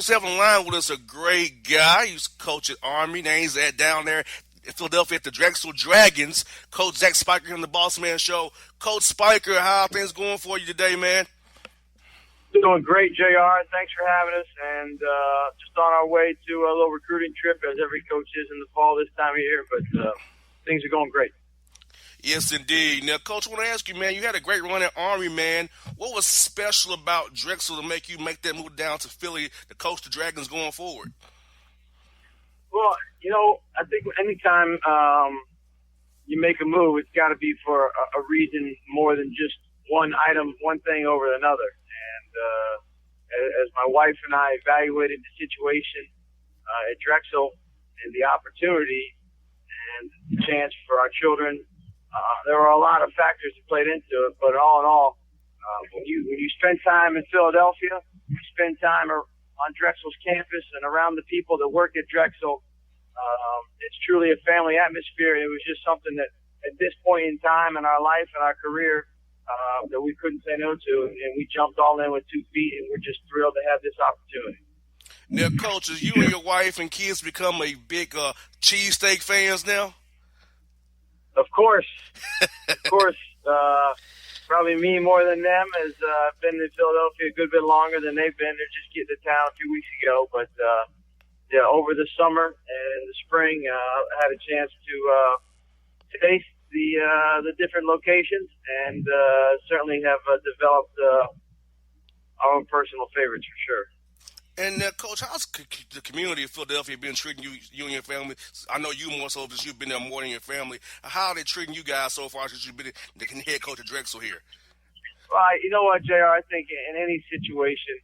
also have on the line with us a great guy. He used to coach at Army. Now he's down there in Philadelphia at the Drexel Dragons. Coach Zach Spreaker here on the Bossman Show. Coach Spreaker, how are things going for you today, man? Doing great, JR. Thanks for having us. And just on our way to a little recruiting trip, as every coach is in the fall this time of year. But things are going great. Yes, indeed. Now, Coach, I want to ask you, man, you had a great run at Army, man. What was special about Drexel to make you make that move down to Philly to coach the Dragons going forward? Well, I think anytime you make a move, it's got to be for a reason more than just one item, one thing over another. And as my wife and I evaluated the situation at Drexel and the opportunity and the chance for our children, there were a lot of factors that played into it. But all in all, when you spend time in Philadelphia, you spend time on Drexel's campus and around the people that work at Drexel, it's truly a family atmosphere. It was just something that at this point in time in our life and our career that we couldn't say no to, and we jumped all in with 2 feet, and we're just thrilled to have this opportunity. Now, Coach, as you and your wife and kids become a big cheesesteak fans now? Of course. Probably me more than them, as I've been in Philadelphia a good bit longer than they've been. They're just getting to town a few weeks ago. But, over the summer and the spring, I had a chance to taste the different locations and certainly have developed our own personal favorites for sure. And, Coach, how's the community of Philadelphia been treating you and your family? I know you more so because you've been there more than your family. How are they treating you guys so far since you've been the head coach of Drexel here? Well, you know what, JR, I think in any situation,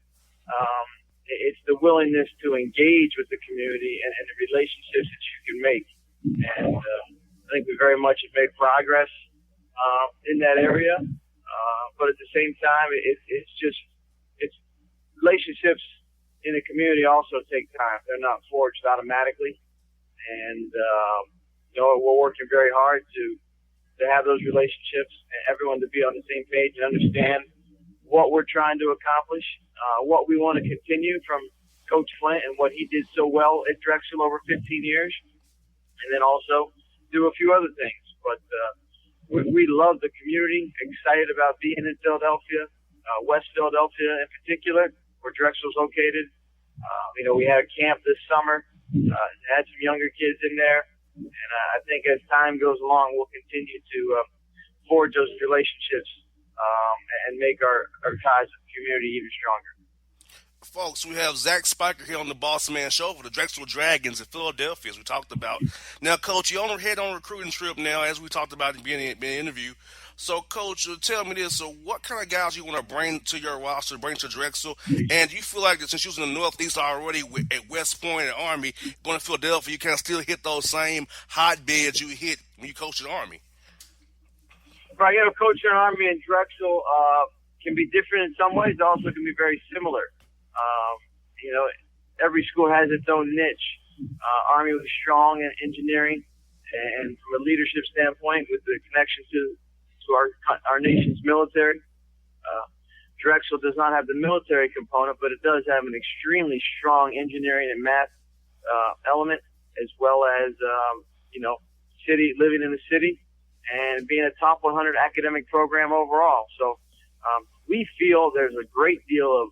it's the willingness to engage with the community and the relationships that you can make. And I think we very much have made progress in that area. But at the same time, it's relationships in the community also take time. They're not forged automatically. And, we're working very hard to have those relationships and everyone to be on the same page and understand what we're trying to accomplish, what we want to continue from Coach Flint and what he did so well at Drexel over 15 years, and then also do a few other things. But we love the community, excited about being in Philadelphia, West Philadelphia in particular, where Drexel's located. We had a camp this summer, had some younger kids in there, and I think as time goes along, we'll continue to forge those relationships and make our ties with the community even stronger. Folks, we have Zach Spreaker here on the Bossman Show for the Drexel Dragons in Philadelphia, as we talked about. Now, Coach, you're head on a recruiting trip now, as we talked about in the interview. So, Coach, tell me this. So, what kind of guys you want to bring to your roster, bring to Drexel? And do you feel like that since you was in the Northeast already at West Point and Army, going to Philadelphia, you kind of still hit those same hotbeds you hit when you coached at Army? Right, coaching at Army and Drexel can be different in some ways. It also can be very similar. Every school has its own niche. Army was strong in engineering and from a leadership standpoint with the connection to our nation's military. Drexel does not have the military component, but it does have an extremely strong engineering and math element, as well as, living in the city and being a top 100 academic program overall. So we feel there's a great deal of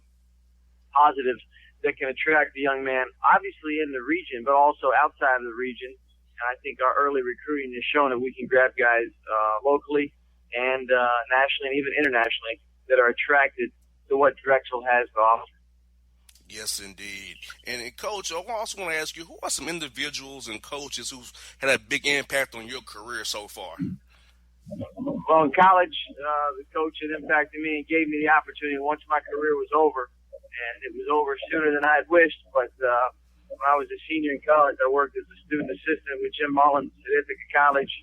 positives that can attract the young man, obviously in the region, but also outside of the region. And I think our early recruiting has shown that we can grab guys locally and nationally and even internationally that are attracted to what Drexel has to offer. Yes, indeed. And, Coach, I also want to ask you, who are some individuals and coaches who've had a big impact on your career so far? Well, in college, the coach that impacted me and gave me the opportunity once my career was over, and it was over sooner than I had wished, but when I was a senior in college, I worked as a student assistant with Jim Mullins at Ithaca College,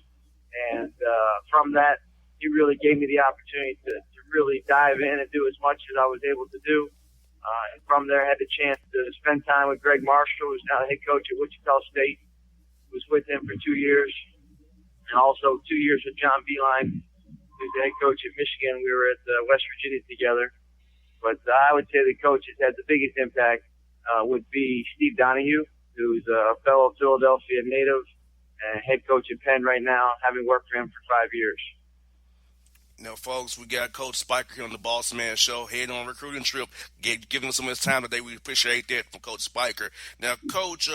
and from that, he really gave me the opportunity to really dive in and do as much as I was able to do. And from there, I had the chance to spend time with Greg Marshall, who's now the head coach at Wichita State. Was with him for 2 years, and also 2 years with John Beeline, who's the head coach at Michigan. We were at West Virginia together. But I would say the coach has had the biggest impact would be Steve Donahue, who's a fellow Philadelphia native and head coach at Penn right now, having worked for him for 5 years. Now, folks, we got Coach Spreaker here on the Bossman Show, heading on a recruiting trip, giving us some of his time today. We appreciate that from Coach Spreaker. Now, Coach,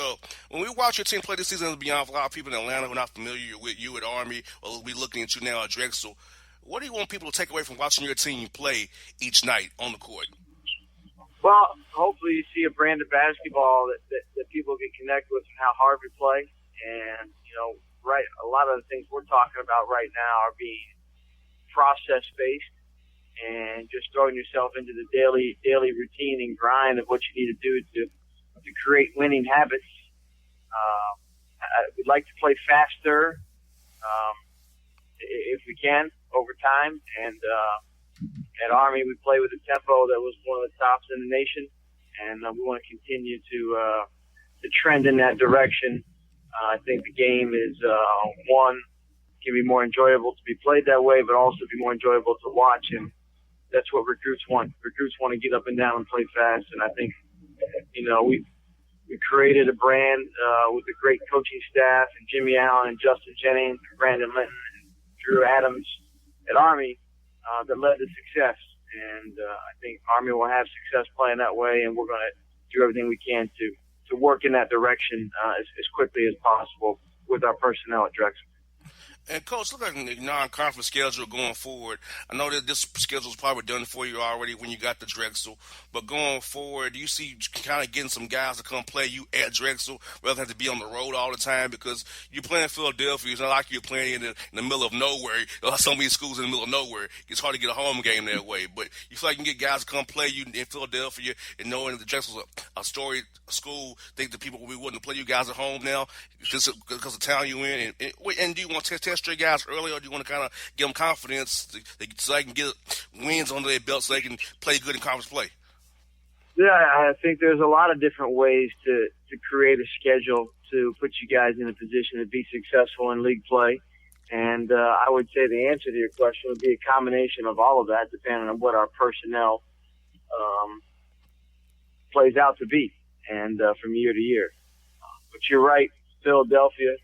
when we watch your team play this season and beyond, for a lot of people in Atlanta who are not familiar with you at Army, or we looking at you now at Drexel, what do you want people to take away from watching your team play each night on the court? Well, hopefully you see a brand of basketball that people can connect with and how hard we play. And, right, a lot of the things we're talking about right now are being process-based and just throwing yourself into the daily routine and grind of what you need to do to create winning habits. We'd like to play faster if we can over time. And at Army, we play with a tempo that was one of the tops in the nation, and we want to continue to trend in that direction. I think the game is, can be more enjoyable to be played that way, but also be more enjoyable to watch. And that's what recruits want. Recruits want to get up and down and play fast. And I think, we created a brand with a great coaching staff and Jimmy Allen and Justin Jennings and Brandon Linton and Drew Adams at Army that led to success. And I think Army will have success playing that way, and we're going to do everything we can to work in that direction as quickly as possible with our personnel at Drexel. And, Coach, look at the non-conference schedule going forward. I know that this schedule is probably done for you already when you got to Drexel, but going forward, do you see kind of getting some guys to come play you at Drexel rather than have to be on the road all the time? Because you're playing in Philadelphia. It's not like you're playing in the middle of nowhere. So many schools in the middle of nowhere. It's hard to get a home game that way. But you feel like you can get guys to come play you in Philadelphia and knowing that Drexel's a storied school, think that people will be willing to play you guys at home now just because of the town you're in? And do you want to test your guys early, or do you want to kind of give them confidence so they can get wins under their belt so they can play good in conference play? Yeah, I think there's a lot of different ways to create a schedule to put you guys in a position to be successful in league play. And I would say the answer to your question would be a combination of all of that, depending on what our personnel plays out to be, and from year to year. But you're right, Philadelphia,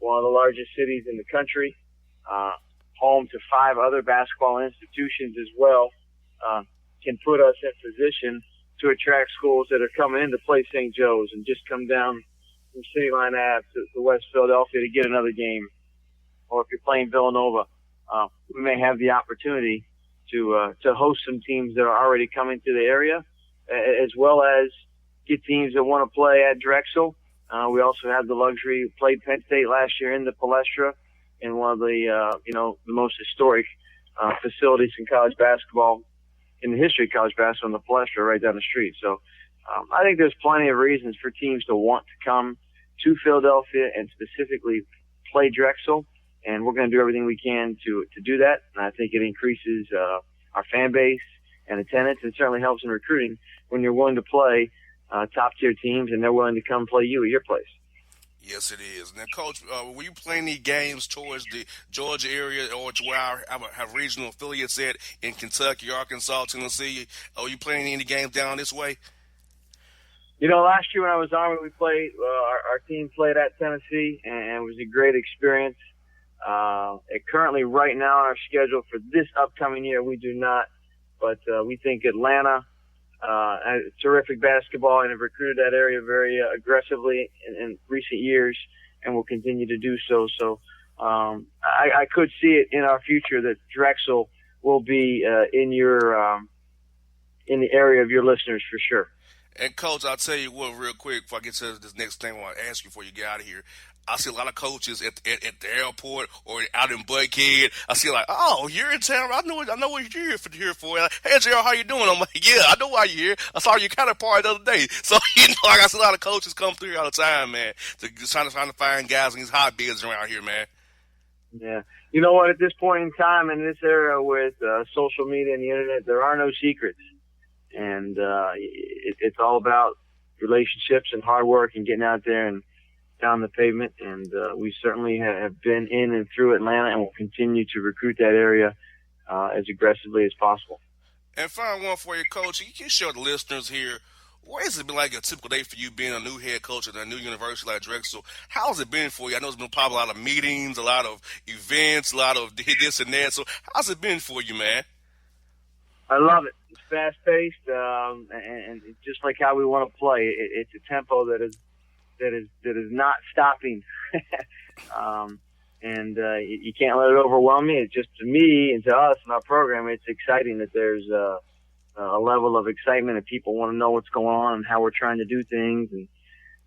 one of the largest cities in the country, home to 5 other basketball institutions as well, can put us in position to attract schools that are coming in to play St. Joe's and just come down from City Line Ave to West Philadelphia to get another game. Or if you're playing Villanova, we may have the opportunity to host some teams that are already coming to the area, as well as get teams that want to play at Drexel. We also have the luxury, played Penn State last year in the Palestra, in one of the, the most historic facilities in college basketball, in the history of college basketball, in the Palestra right down the street. So I think there's plenty of reasons for teams to want to come to Philadelphia and specifically play Drexel, and we're going to do everything we can to do that. And I think it increases our fan base and attendance, and certainly helps in recruiting when you're willing to play top-tier teams and they're willing to come play you at your place. Yes, it is. Now, Coach, were you playing any games towards the Georgia area or to where I have regional affiliates at in Kentucky, Arkansas, Tennessee? Are you playing any games down this way? Last year when I was Army, we played, our team played at Tennessee, and it was a great experience. Currently, right now on our schedule for this upcoming year, we do not, but we think Atlanta, terrific basketball, and have recruited that area very aggressively in recent years, and will continue to do so. So I could see it in our future that Drexel will be in the area of your listeners for sure. And, Coach, I'll tell you what, real quick, before I get to this next thing I want to ask you before you get out of here. I see a lot of coaches at the airport or out in Buckhead. I see like, oh, you're in town. I know what you're here for. Like, hey, JR, how you doing? I'm like, yeah, I know why you're here. I saw your counterpart the other day. So, I see a lot of coaches come through here all the time, man, just trying to find guys in these hotbeds around here, man. Yeah. You know what? At this point in time, in this era with social media and the internet, there are no secrets. And it's all about relationships and hard work and getting out there and down the pavement. And we certainly have been in and through Atlanta and will continue to recruit that area as aggressively as possible. And final one for you, Coach. You can show the listeners here What has it been like a typical day for you being a new head coach at a new university like Drexel? How's it been for you? I know it's been probably a lot of meetings, a lot of events, a lot of this and that. So how's it been for you, man? I love it. It's fast paced, and it's just like how we want to play. It's a tempo that is not stopping, and you can't let it overwhelm me. It's just to me and to us and our program, it's exciting that there's a level of excitement and people want to know what's going on and how we're trying to do things. And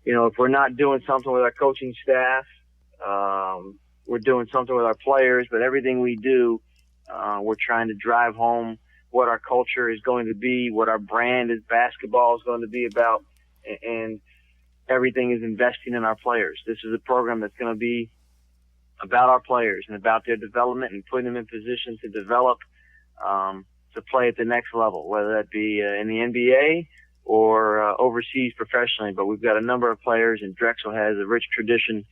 if we're not doing something with our coaching staff, we're doing something with our players. But everything we do, we're trying to drive home what our culture is going to be, what our brand as basketball is going to be about, and everything is investing in our players. This is a program that's going to be about our players and about their development and putting them in position to develop, to play at the next level, whether that be in the NBA or overseas professionally. But we've got a number of players, and Drexel has a rich tradition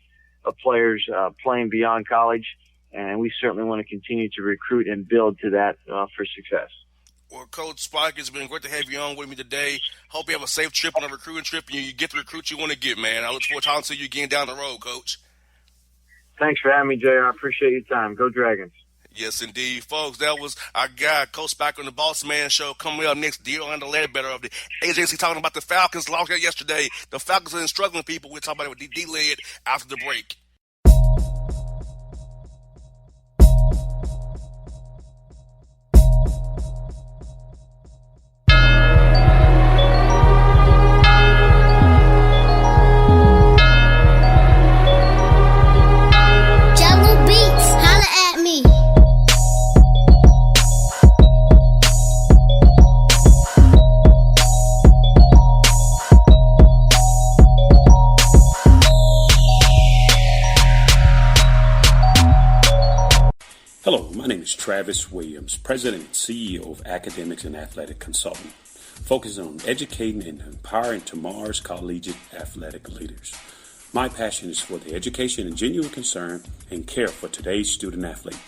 of players playing beyond college, and we certainly want to continue to recruit and build to that for success. Well, Coach Spike, it's been great to have you on with me today. Hope you have a safe trip on a recruiting trip and you get the recruit you want to get, man. I look forward to talking to you again down the road, Coach. Thanks for having me, JR. I appreciate your time. Go Dragons. Yes, indeed, folks. That was our guy, Coach Spike on the Bossman Show. Coming up next, Ledbetter of the AJC talking about the Falcons lost yesterday. The Falcons are struggling, people. We're talking about it with D-Led after the break. Hello, my name is Travis Williams, President and CEO of Academics and Athletic Consulting, focusing on educating and empowering tomorrow's collegiate athletic leaders. My passion is for the education and genuine concern and care for today's student athlete.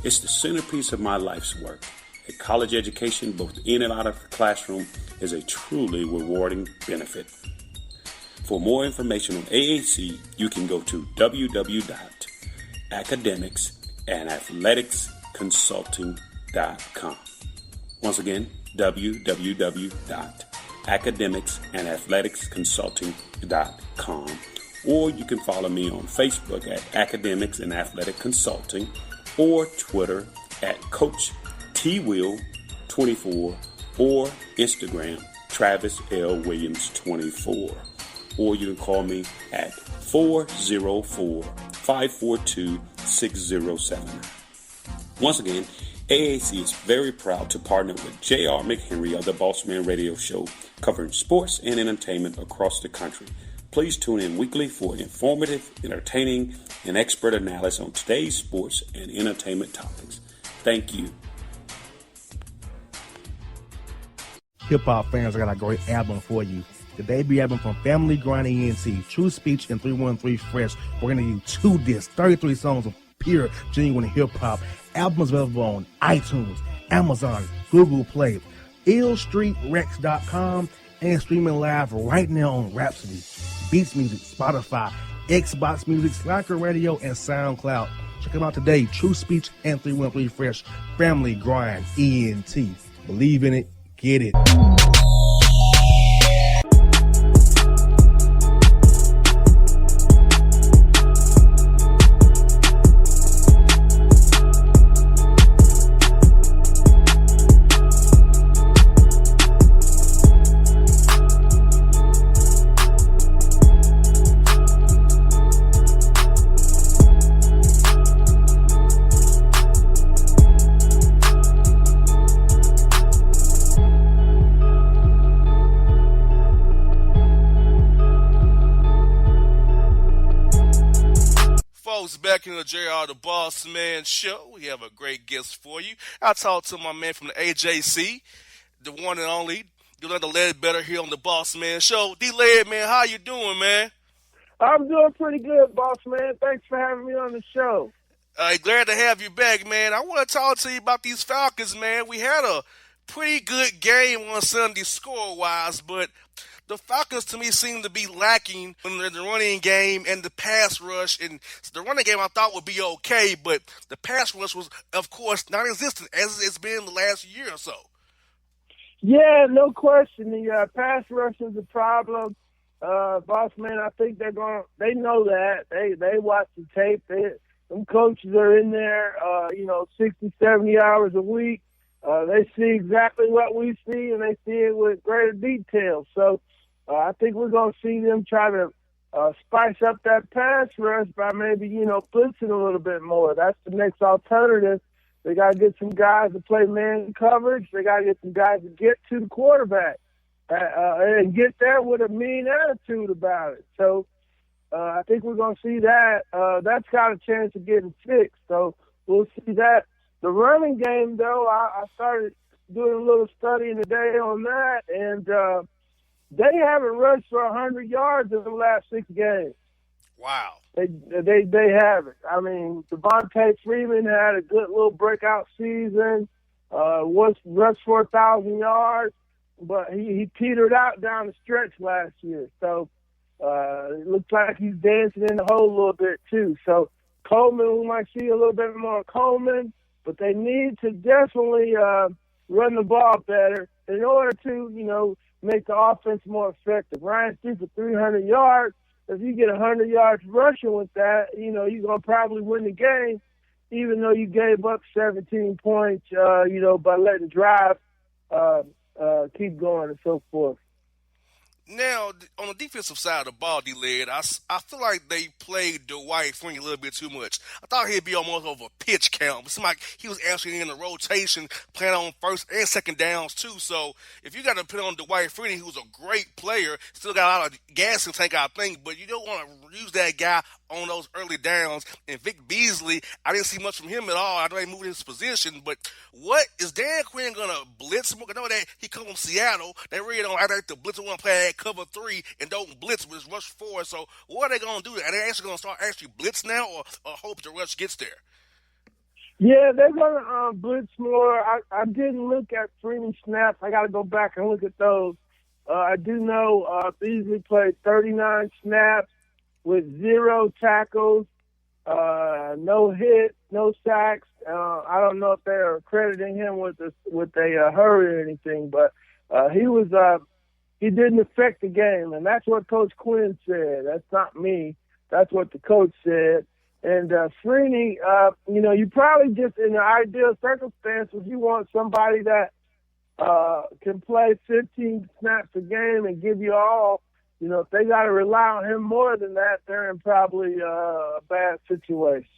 It's the centerpiece of my life's work. A college education, both in and out of the classroom, is a truly rewarding benefit. For more information on AAC, you can go to www.academicsandathleticsconsulting.com. Once again, www.academicsandathleticsconsulting.com. Or you can follow me on Facebook at Academics and Athletic Consulting or Twitter at Coach TWill24 or Instagram Travis L. Williams 24. Or you can call me at 404-542-6079. Once again, AAC is very proud to partner with J.R. McHenry of the Bossman Radio Show, covering sports and entertainment across the country. Please tune in weekly for informative, entertaining, and expert analysis on today's sports and entertainment topics. Thank you. Hip-hop fans, I got a great album for you. The debut album from Family Grind ENT, TrueSpeech and 313 Fresh. We're going to do 2 discs, 33 songs of pure, genuine hip-hop. Albums available on iTunes, Amazon, Google Play, illstreetrex.com, and streaming live right now on Rhapsody, Beats Music, Spotify, Xbox Music, Slacker Radio, and SoundCloud. Check them out today, TrueSpeech and 313 Fresh, Family Grind ENT. Believe in it, get it. Back in the JR the Bossman Show, we have a great guest for you. I talked to my man from the AJC, the one and only, the Ledbetter here on the Bossman Show. D-Led, man, how you doing, man? I'm doing pretty good, boss man. Thanks for having me on the show. Glad to have you back, man. I want to talk to you about these Falcons, man. We had a pretty good game on Sunday score-wise, but the Falcons to me seem to be lacking in the running game and the pass rush. And the running game I thought would be okay, but the pass rush was, of course, non-existent as it's been the last year or so. Yeah, no question. The pass rush is a problem. Bossman, I think they know that. They watch the tape. Them coaches are in there, 60, 70 hours a week. They see exactly what we see, and they see it with greater detail. So I think we're going to see them try to spice up that pass rush by maybe, blitzing a little bit more. That's the next alternative. They got to get some guys to play man coverage. They got to get some guys to get to the quarterback and get there with a mean attitude about it. So I think we're going to see that. That's got a chance of getting fixed. So we'll see that. The running game, though, I started doing a little studying today on that, and they haven't rushed for 100 yards in the last 6 games. Wow. They haven't. I mean, Devontae Freeman had a good little breakout season, was rushed for 1,000 yards, but he petered out down the stretch last year. So it looks like he's dancing in the hole a little bit, too. So Coleman, we might see a little bit more Coleman, but they need to definitely run the ball better in order to, make the offense more effective. Ryan threw for 300 yards. If you get 100 yards rushing with that, you're going to probably win the game, even though you gave up 17 points, by letting drive keep going and so forth. Now, on the defensive side of the ball, D-Led, I feel like they played Dwight Freeney a little bit too much. I thought he'd be almost over a pitch count, but it seemed like he was actually in the rotation, playing on first and second downs, too. So if you got to put on Dwight Freeney, who's a great player, still got a lot of gas in the tank, I think, but you don't want to use that guy on those early downs. And Vic Beasley, I didn't see much from him at all. I know he moved his position, but what is Dan Quinn going to blitz more? I know that he comes from Seattle. They really don't like to blitz one play at cover 3 and don't blitz with rush 4. So what are they going to do? Are they actually going to start blitz now or hope the rush gets there? Yeah, they're going to blitz more. I didn't look at Freeman snaps. I got to go back and look at those. I do know Beasley played 39 snaps with 0 tackles, no hits, no sacks. I don't know if they're crediting him with a hurry or anything, but he didn't affect the game, and that's what Coach Quinn said. That's not me. That's what the coach said. And Freeney, you probably just in the ideal circumstances, you want somebody that can play 15 snaps a game and give you all. If they got to rely on him more than that, they're in probably a bad situation.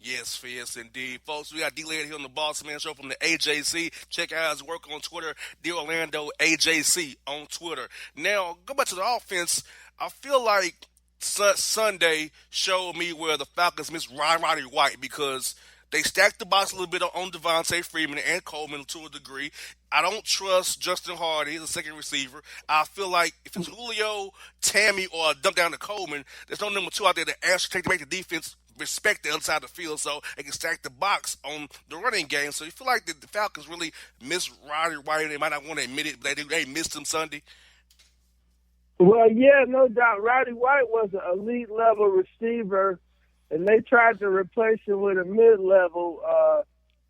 Yes, indeed. Folks, we got D-Led here on the Bossman Show from the AJC. Check out his work on Twitter, DeOrlando AJC on Twitter. Now, go back to the offense. I feel like Sunday showed me where the Falcons missed Roddy White because they stacked the box a little bit on Devontae Freeman and Coleman to a degree. I don't trust Justin Hardy as a second receiver. I feel like if it's Julio, Tammy, or a dump down to Coleman, there's no number 2 out there that actually make the defense respect the other side of the field so they can stack the box on the running game. So you feel like the Falcons really miss Roddy White. They might not want to admit it, but they missed him Sunday. Well, yeah, no doubt. Roddy White was an elite-level receiver, and they tried to replace him with a mid-level,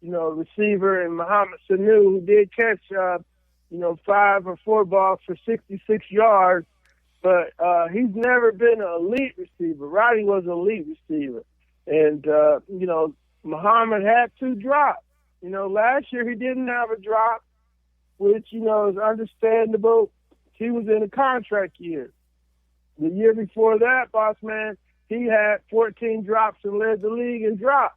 receiver in Mohamed Sanu, who did catch, 5 or 4 balls for 66 yards, but he's never been an elite receiver. Roddy was an elite receiver. And, Muhammad had 2 drops. Last year he didn't have a drop, which, is understandable. He was in a contract year. The year before that, Bossman, he had 14 drops and led the league in drops.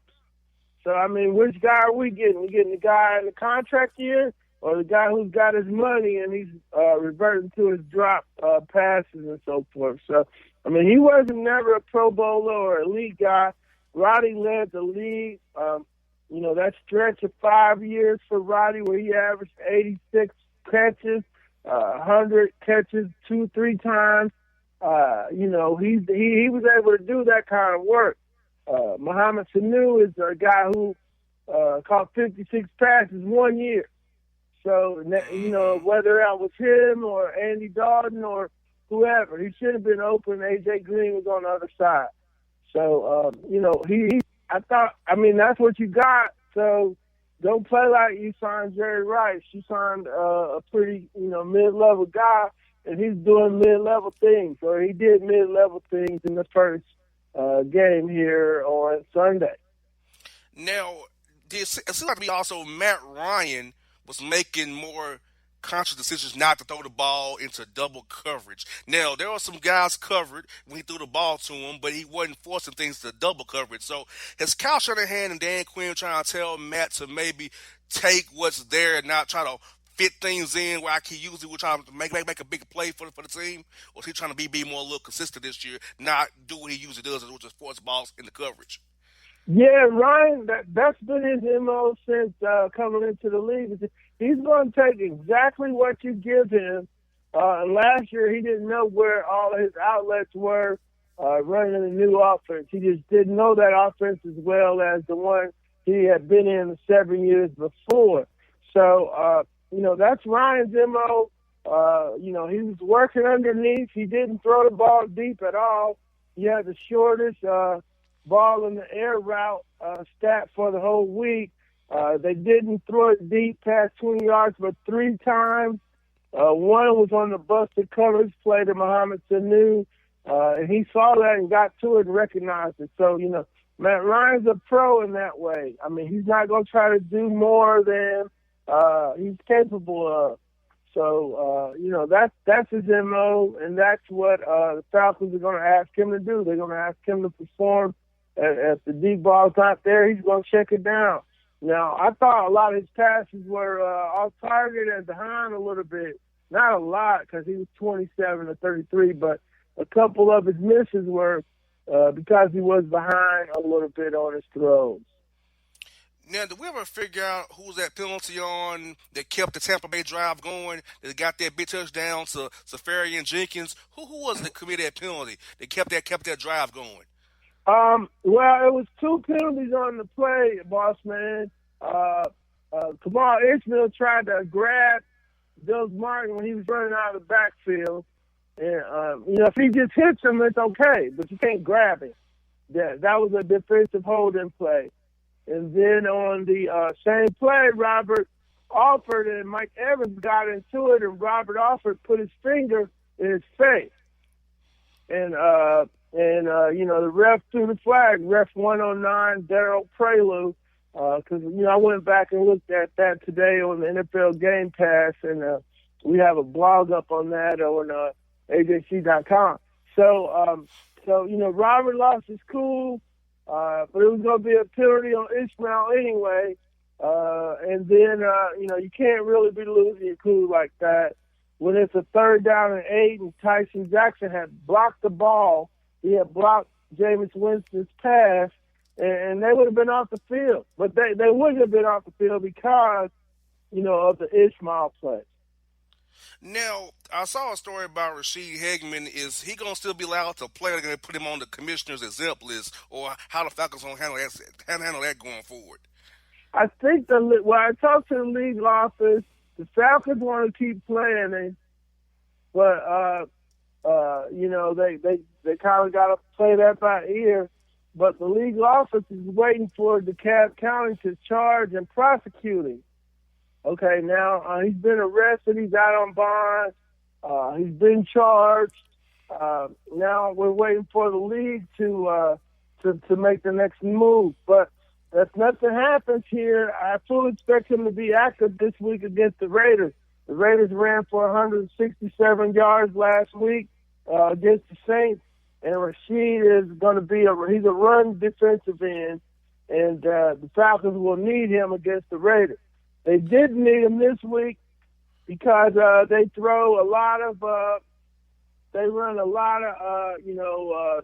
So, which guy are we getting? We getting the guy in the contract year or the guy who's got his money and he's reverting to his drop passes and so forth? So, he wasn't never a Pro Bowler or elite guy. Roddy led the league. That stretch of 5 years for Roddy where he averaged 86 catches, 100 catches 2-3 times. He was able to do that kind of work. Mohamed Sanu is a guy who caught 56 passes 1 year. So, whether that was him or Andy Dalton or whoever, he should have been open. A.J. Green was on the other side. So, that's what you got. So don't play like you signed Jerry Rice. You signed a pretty, mid-level guy, and he's doing mid-level things, or he did mid-level things in the first game here on Sunday. Now, it seems like to me also Matt Ryan was making more conscious decisions not to throw the ball into double coverage. Now, there were some guys covered when he threw the ball to him, but he wasn't forcing things to double coverage. So has Kyle Shanahan and Dan Quinn trying to tell Matt to maybe take what's there and not try to fit things in where he usually would try to make a big play for the team? Or is he trying to be more a little consistent this year, not do what he usually does, which is force balls in the coverage? Yeah, Ryan, that's been his MO since coming into the league. He's going to take exactly what you give him. Last year, he didn't know where all of his outlets were running a new offense. He just didn't know that offense as well as the one he had been in the 7 years before. So, that's Ryan's MO. He was working underneath. He didn't throw the ball deep at all. He had the shortest ball in the air route stat for the whole week. They didn't throw it deep past 20 yards, but 3 times. One was on the busted coverage play to Mohamed Sanu, and he saw that and got to it and recognized it. So, Matt Ryan's a pro in that way. I mean, he's not going to try to do more than he's capable of. So, that's his MO, and that's what the Falcons are going to ask him to do. They're going to ask him to perform. If the deep ball's not there, he's going to check it down. Now, I thought a lot of his passes were off target and behind a little bit. Not a lot because he was 27 to 33, but a couple of his misses were because he was behind a little bit on his throws. Now, did we ever figure out who was that penalty on that kept the Tampa Bay drive going, that got that big touchdown to Safarian Jenkins? Who was that committed that penalty that kept that drive going? Well, it was 2 penalties on the play, boss man. Kamal Ishmael tried to grab Doug Martin when he was running out of the backfield. And, if he just hits him, it's okay, but you can't grab him. That was a defensive holding play. And then on the same play, Robert Alford and Mike Evans got into it, and Robert Alford put his finger in his face. And the ref threw the flag, ref 109, Darryl Prelude, because, I went back and looked at that today on the NFL Game Pass, and we have a blog up on that on AJC.com. So, Robert lost his cool, but it was going to be a penalty on Ishmael anyway. And then, you can't really be losing your cool like that. When it's a 3rd down and 8 and Tyson Jackson had blocked the ball, he had blocked Jameis Winston's pass, and they would have been off the field. But they wouldn't have been off the field because, of the Ishmael play. Now, I saw a story about Rashid Hagman. Is he going to still be allowed to play? They're going to put him on the commissioner's exempt list, or how the Falcons going to handle that going forward? I think when I talked to the league office, the Falcons want to keep playing him, but they kind of got to play that by ear. But the league office is waiting for DeKalb County to charge and prosecute him. Okay, now he's been arrested. He's out on bond. He's been charged. Now we're waiting for the league to make the next move. But if nothing happens here, I fully expect him to be active this week against the Raiders. The Raiders ran for 167 yards last week against the Saints, and Rashid is going to be he's a run defensive end, and the Falcons will need him against the Raiders. They did need him this week because they throw a lot of they run a lot of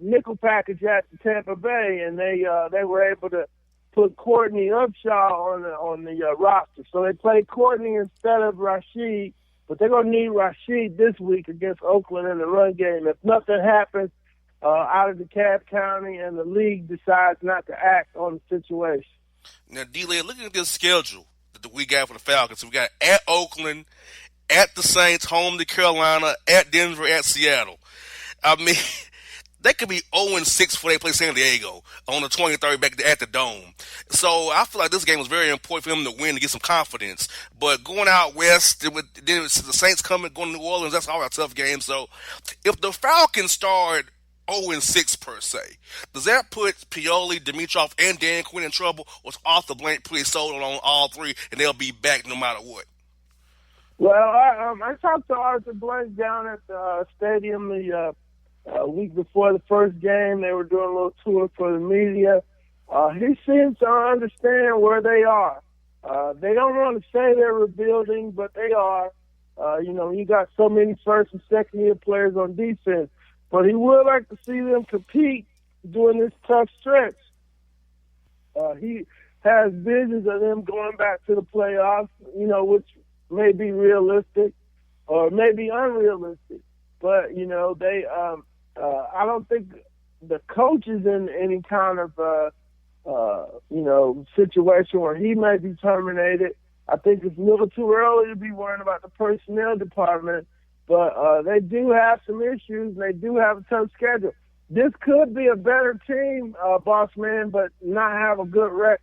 nickel package at Tampa Bay, and they were able to put Courtney Upshaw on the roster. So they played Courtney instead of Rashid, but they're going to need Rashid this week against Oakland in the run game. If nothing happens out of DeKalb County and the league decides not to act on the situation. Now, D-Lay, looking at this schedule, we got for the Falcons. So we got at Oakland, at the Saints, home to Carolina, at Denver, at Seattle. I mean, they could be 0-6 before they play San Diego on the 23rd back at the Dome. So I feel like this game was very important for them to win to get some confidence. But going out west, then the Saints going to New Orleans, that's always a tough game. So if the Falcons start 0-6 per se, does that put Pioli, Dimitroff, and Dan Quinn in trouble? Or is Arthur Blank pretty sold on all three and they'll be back no matter what? Well, I talked to Arthur Blank down at the stadium the week before the first game. They were doing a little tour for the media. He seems to understand where they are. They don't want to say they're rebuilding, but they are. You got so many first and second year players on defense. But he would like to see them compete during this tough stretch. He has visions of them going back to the playoffs, which may be realistic or maybe unrealistic. But, I don't think the coach is in any kind of, situation where he may be terminated. I think it's a little too early to be worrying about the personnel department. But they do have some issues, and they do have a tough schedule. This could be a better team, Bossman, but not have a good record.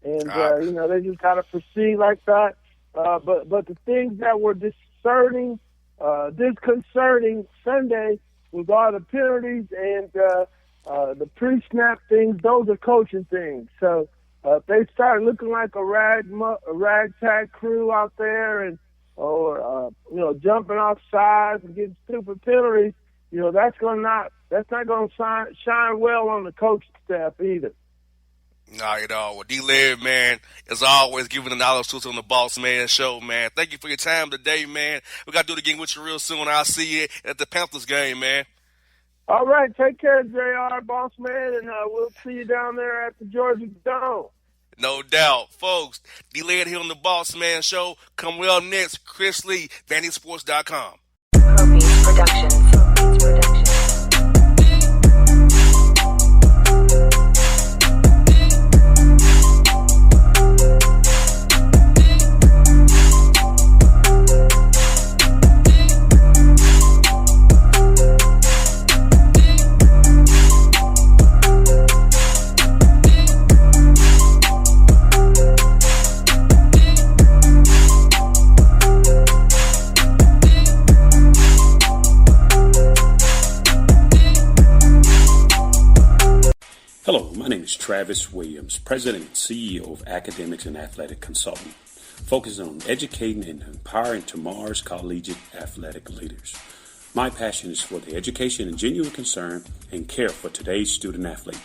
And, they just got to proceed like that. But the things that were disconcerting Sunday with all the penalties and the pre-snap things, those are coaching things. So if they start looking like a ragtag crew out there and jumping off sides and getting stupid penalties, that's not going to shine well on the coaching staff either. Nah, well, D-Laird, man, as always, giving the knowledge to us on the Bossman Show, man. Thank you for your time today, man. We got to do it again with you real soon. I'll see you at the Panthers game, man. All right, take care, JR, Bossman, and we'll see you down there at the Georgia Dome. No doubt. Folks, D-Laird here on the Bossman Show. Come well next, Chris Lee, VandySports.com. Productions. Hello, my name is Travis Williams, President and CEO of Academics and Athletic Consulting, focusing on educating and empowering tomorrow's collegiate athletic leaders. My passion is for the education and genuine concern and care for today's student athlete.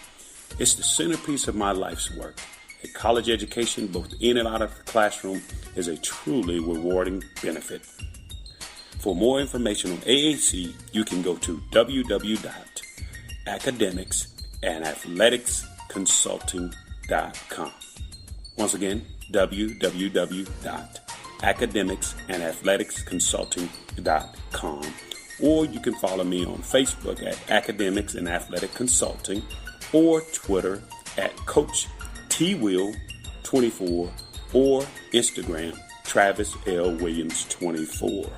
It's the centerpiece of my life's work. A college education, both in and out of the classroom, is a truly rewarding benefit. For more information on AAC, you can go to www.academicsandathleticsconsulting.com. Once again, www.academicsandathleticsconsulting.com. Or you can follow me on Facebook at Academics and Athletic Consulting, or Twitter at Coach TWill24, or Instagram Travis L. Williams 24.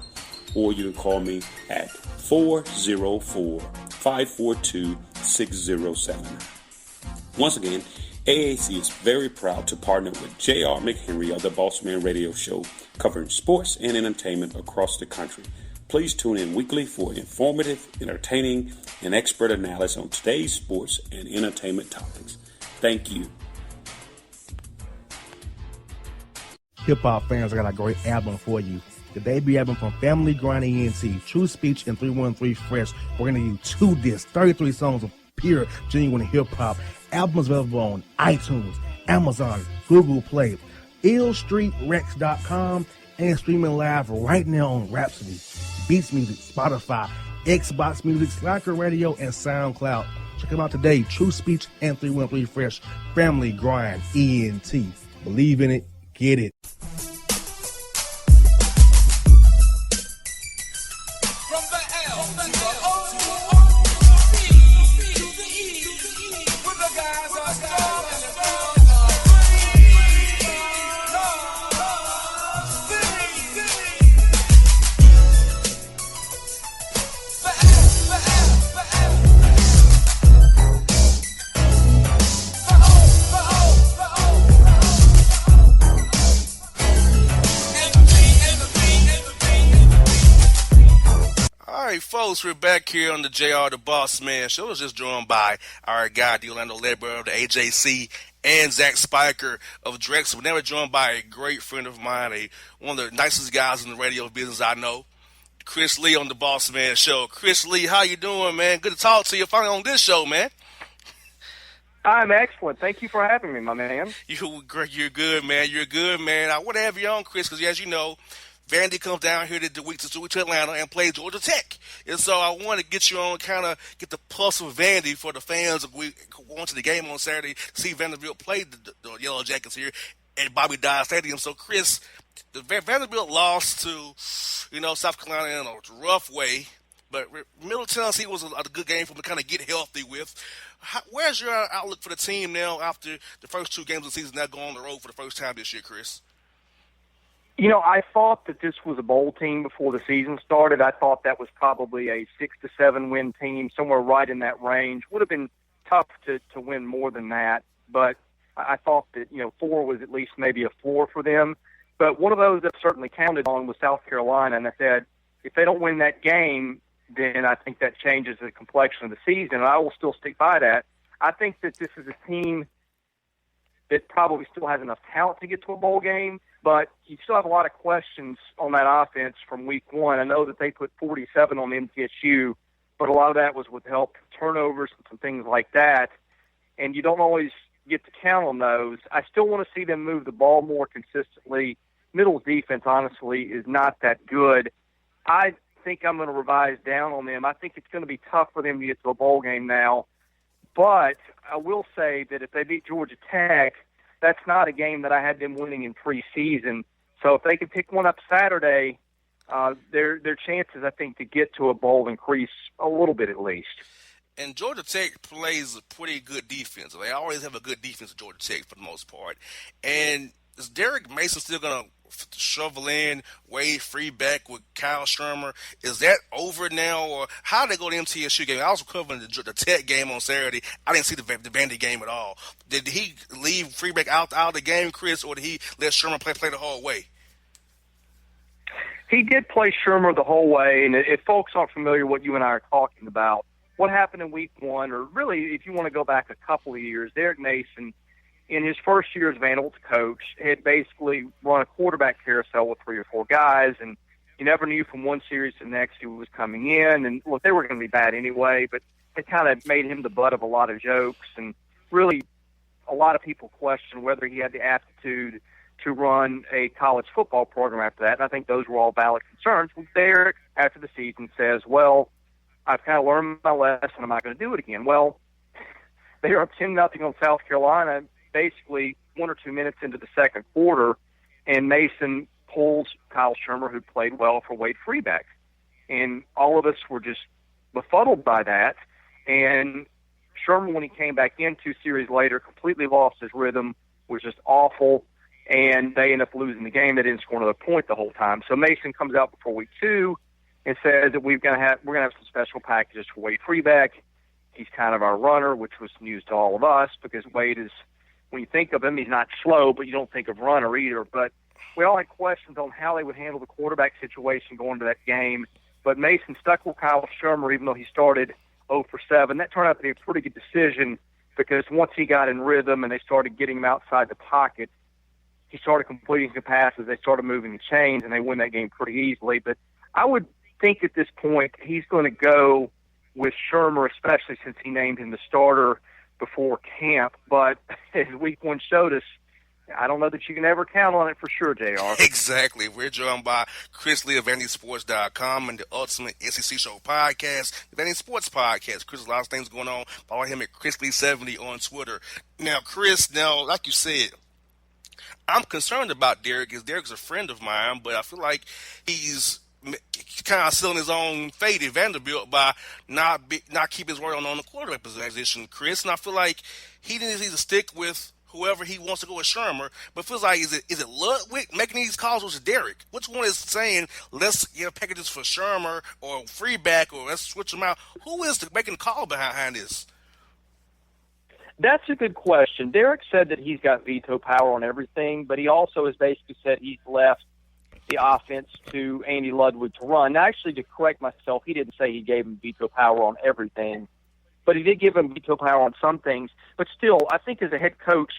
Or you can call me at 404-542-6079. Once again, AAC is very proud to partner with J.R. McHenry of the Bossman Radio Show, covering sports and entertainment across the country. Please tune in weekly for informative, entertaining, and expert analysis on today's sports and entertainment topics. Thank you. Hip-hop fans, I got a great album for you. The debut album from Family Grind ENT, TrueSpeech and 313 Fresh. We're going to use 2 discs, 33 songs of pure, genuine hip-hop. Albums available on iTunes, Amazon, Google Play, illstreetrex.com, and streaming live right now on Rhapsody, Beats Music, Spotify, Xbox Music, Slacker Radio, and SoundCloud. Check them out today, TrueSpeech and 313 Fresh, Family Grind ENT. Believe in it, get it. folks, we're back here on the JR the Bossman Show. I was just joined by our guy, the Orlando Ledbetter of the AJC, and Zach Spreaker of Drexel. We're now joined by a great friend of mine, one of the nicest guys in the radio business I know, Chris Lee on the Bossman Show. Chris Lee, how you doing, man? Good to talk to you finally on this show, man. I'm excellent. Thank you for having me, my man. You're good, man. You're good, man. I want to have you on, Chris, because as you know, Vandy comes down here to Atlanta and plays Georgia Tech. And so I want to get you on, kind of get the pulse of Vandy for the fans. We went to the game on Saturday to see Vanderbilt play the Yellow Jackets here at Bobby Dodd Stadium. So, Chris, the Vanderbilt lost to, South Carolina in a rough way. But Middle Tennessee was a good game for them to kind of get healthy with. Where's your outlook for the team now after the first 2 games of the season, now going on the road for the first time this year, Chris? I thought that this was a bowl team before the season started. I thought that was probably a 6 to 7 win team, somewhere right in that range. Would have been tough to win more than that, but I thought that 4 was at least maybe a floor for them. But one of those that certainly counted on was South Carolina, and I said if they don't win that game, then I think that changes the complexion of the season, and I will still stick by that. I think that this is a team that probably still has enough talent to get to a bowl game, but you still have a lot of questions on that offense from week 1. I know that they put 47 on MTSU, but a lot of that was with help from turnovers and some things like that, and you don't always get to count on those. I still want to see them move the ball more consistently. Middle's defense, honestly, is not that good. I think I'm going to revise down on them. I think it's going to be tough for them to get to a bowl game now, but I will say that if they beat Georgia Tech, that's not a game that I had them winning in preseason. So if they can pick one up Saturday, their chances, I think, to get to a bowl increase a little bit at least. And Georgia Tech plays a pretty good defense. They always have a good defense at Georgia Tech for the most part. And is Derek Mason still going to shovel in Wade Freeback with Kyle Shermer? Is that over now, or how did they go to the MTSU game? I was covering the Tech game on Saturday. I didn't see the Vandy game at all. Did he leave Freeback out of the game, Chris, or did he let Shermer play the whole way? He did play Shermer the whole way, and if folks aren't familiar with what you and I are talking about, what happened in week 1, or really if you want to go back a couple of years, Derek Mason, in his first year as Vanderbilt's coach, had basically run a quarterback carousel with 3 or 4 guys, and you never knew from one series to the next who was coming in. And, look, they were going to be bad anyway, but it kind of made him the butt of a lot of jokes. And really, a lot of people questioned whether he had the aptitude to run a college football program after that. And I think those were all valid concerns. Well, Derek, after the season, says, well, I've kind of learned my lesson. I'm not going to do it again. Well, they are up 10-0 on South Carolina, basically 1 or 2 minutes into the second quarter, and Mason pulls Kyle Shermer, who played well, for Wade Freeback. And all of us were just befuddled by that. And Shermer, when he came back in 2 series later, completely lost his rhythm, was just awful, and they ended up losing the game. They didn't score another point the whole time. So Mason comes out before week 2 and says that we're going to have some special packages for Wade Freeback. He's kind of our runner, which was news to all of us because Wade is, when you think of him, he's not slow, but you don't think of runner either. But we all had questions on how they would handle the quarterback situation going into that game. But Mason stuck with Kyle Shermer, even though he started 0 for 7. That turned out to be a pretty good decision because once he got in rhythm and they started getting him outside the pocket, he started completing the passes. They started moving the chains, and they win that game pretty easily. But I would think at this point he's going to go with Shermer, especially since he named him the starter before camp. But as week 1 showed us, I don't know that you can ever count on it for sure, JR. Exactly. We're joined by Chris Lee of VandySports.com and the Ultimate SEC Show podcast, the Vandy Sports Podcast. Chris has a lot of things going on. Follow him at ChrisLee70 on Twitter. Now, Chris, like you said, I'm concerned about Derek because Derek's a friend of mine, but I feel like he's kind of sealing his own fate at Vanderbilt by not keeping his word on the quarterback position, Chris. And I feel like he needs to stick with whoever he wants to go with Shermer, but it feels like is it Ludwig making these calls, or is it Derek? Which one is saying let's get packages for Shermer or Freeback, or let's switch them out? Who is making the call behind this? That's a good question. Derek said that he's got veto power on everything, but he also has basically said he's left the offense to Andy Ludwig to run. Now, actually, to correct myself, he didn't say he gave him veto power on everything, but he did give him veto power on some things. But still, I think as a head coach,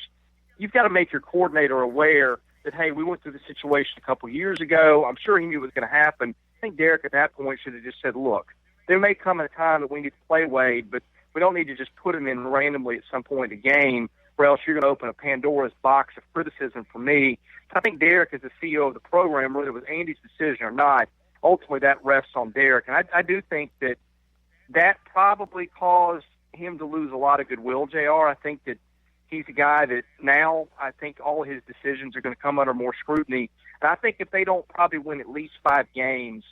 you've got to make your coordinator aware that, hey, we went through the situation a couple years ago. I'm sure he knew it was going to happen. I think Derek at that point should have just said, look, there may come a time that we need to play Wade, but we don't need to just put him in randomly at some point in the game, or else you're going to open a Pandora's box of criticism for me. I think Derek is the CEO of the program, whether it was Andy's decision or not. Ultimately, that rests on Derek. And I do think that probably caused him to lose a lot of goodwill, JR. I think that he's a guy that now I think all his decisions are going to come under more scrutiny. And I think if they don't probably win at least 5 games,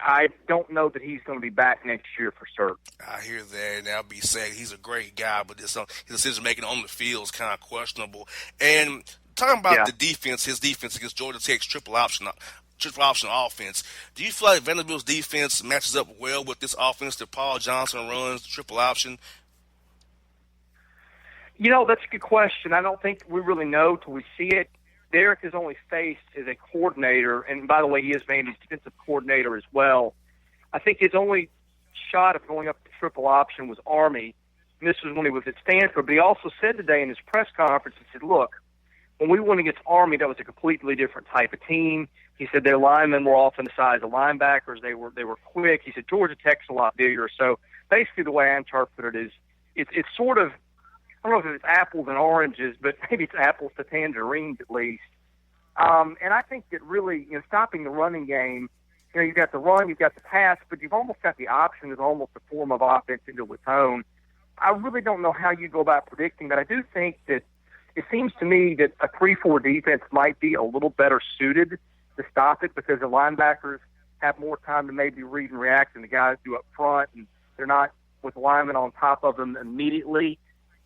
I don't know that he's going to be back next year for certain. I hear that, and I'll be saying he's a great guy, but his decision-making on the field is kind of questionable. And talking about the defense, his defense against Georgia Tech's triple option offense, do you feel like Vanderbilt's defense matches up well with this offense that Paul Johnson runs, the triple option? You know, that's a good question. I don't think we really know till we see it. Derek is only faced as a coordinator, and by the way, he is Vandy's defensive coordinator as well. I think his only shot of going up to triple option was Army, and this was when he was at Stanford. But he also said today in his press conference, he said, look, when we went against Army, that was a completely different type of team. He said their linemen were often the size of linebackers. They were quick. He said Georgia Tech's a lot bigger. So basically the way I interpret it is it's sort of, I don't know if it's apples and oranges, but maybe it's apples to tangerines at least. And I think that really, stopping the running game, you've got the run, you've got the pass, but you've almost got the option as almost a form of offense into its own. I really don't know how you go about predicting, but I do think that it seems to me that a 3-4 defense might be a little better suited to stop it because the linebackers have more time to maybe read and react than the guys do up front, and they're not with linemen on top of them immediately.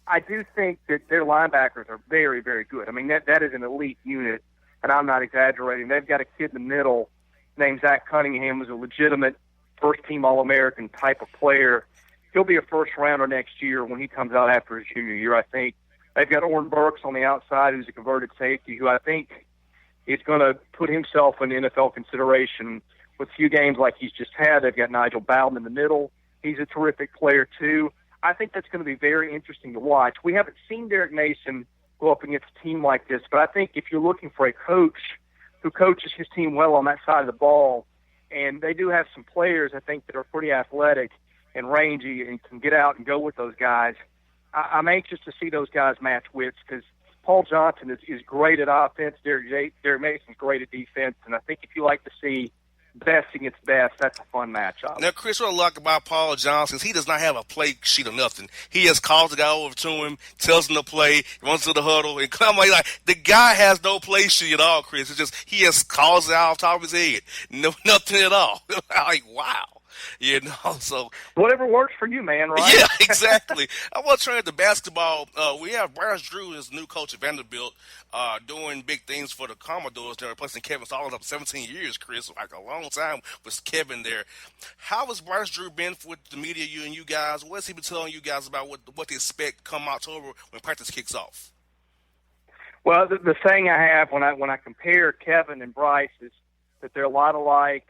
I do think that their linebackers are very, very good. I mean, that is an elite unit, and I'm not exaggerating. They've got a kid in the middle named Zach Cunningham, who's a legitimate first-team All-American type of player. He'll be a first-rounder next year when he comes out after his junior year, I think. They've got Orrin Burks on the outside, who's a converted safety, who I think is going to put himself in NFL consideration with a few games like he's just had. They've got Nigel Bowden in the middle. He's a terrific player, too. I think that's going to be very interesting to watch. We haven't seen Derek Mason go up against a team like this, but I think if you're looking for a coach who coaches his team well on that side of the ball, and they do have some players, I think, that are pretty athletic and rangy and can get out and go with those guys, I'm anxious to see those guys match wits because Paul Johnson is great at offense. Derek Mason's great at defense, and I think if you like to see best against best, that's a fun matchup. Now, Chris, what I like about Paul Johnson is he does not have a play sheet or nothing. He just calls the guy over to him, tells him to play, runs to the huddle, and come like the guy has no play sheet at all, Chris. It's just he just calls it out off the top of his head. No, nothing at all. Like, wow. So whatever works for you, man, right? Yeah, exactly. I want to turn to basketball. We have Bryce Drew, as the new coach at Vanderbilt, doing big things for the Commodores. They're replacing Kevin Solomon up 17 years, Chris, like a long time with Kevin there. How has Bryce Drew been with the media, you guys? What's he been telling you guys about what to expect come October when practice kicks off? Well, the thing I have when I compare Kevin and Bryce is that they're a lot alike.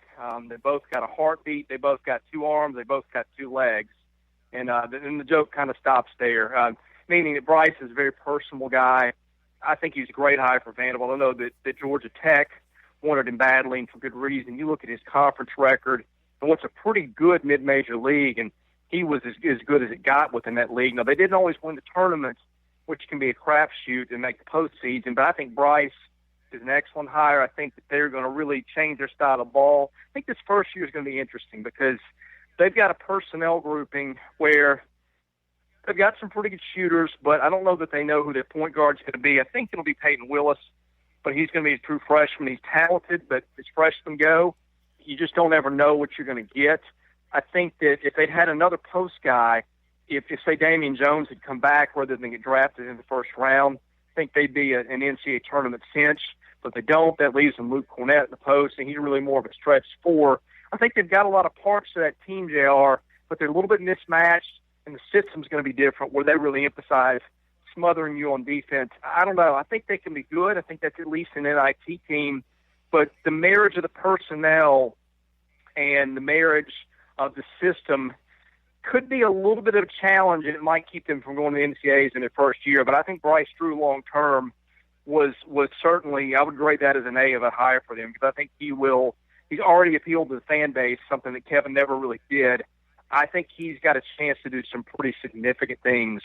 They both got a heartbeat. They both got 2 arms. They both got 2 legs. And the joke kind of stops there, meaning that Bryce is a very personable guy. I think he's a great hire for Vanderbilt. I know that Georgia Tech wanted him badly and for good reason. You look at his conference record and what's a pretty good mid-major league, and he was as good as it got within that league. Now, they didn't always win the tournaments, which can be a crapshoot and make the postseason, but I think Bryce is an excellent hire. I think that they're going to really change their style of ball. I think this first year is going to be interesting because they've got a personnel grouping where they've got some pretty good shooters, but I don't know that they know who their point guard's going to be. I think it'll be Peyton Willis, but he's going to be a true freshman. He's talented, but as freshmen go, you just don't ever know what you're going to get. I think that if they'd had another post guy, if say Damian Jones had come back rather than get drafted in the first round, I think they'd be an NCAA tournament cinch. But they don't. That leaves them Luke Cornett in the post, and he's really more of a stretch 4. I think they've got a lot of parts to that team, JR, but they're a little bit mismatched, and the system's going to be different where they really emphasize smothering you on defense. I don't know. I think they can be good. I think that's at least an NIT team but the marriage of the personnel and the marriage of the system could be a little bit of a challenge, and it might keep them from going to the NCAAs in their first year. But I think Bryce Drew long term was certainly, I would grade that as an A of a higher for them, because I think he's already appealed to the fan base, something that Kevin never really did. I think he's got a chance to do some pretty significant things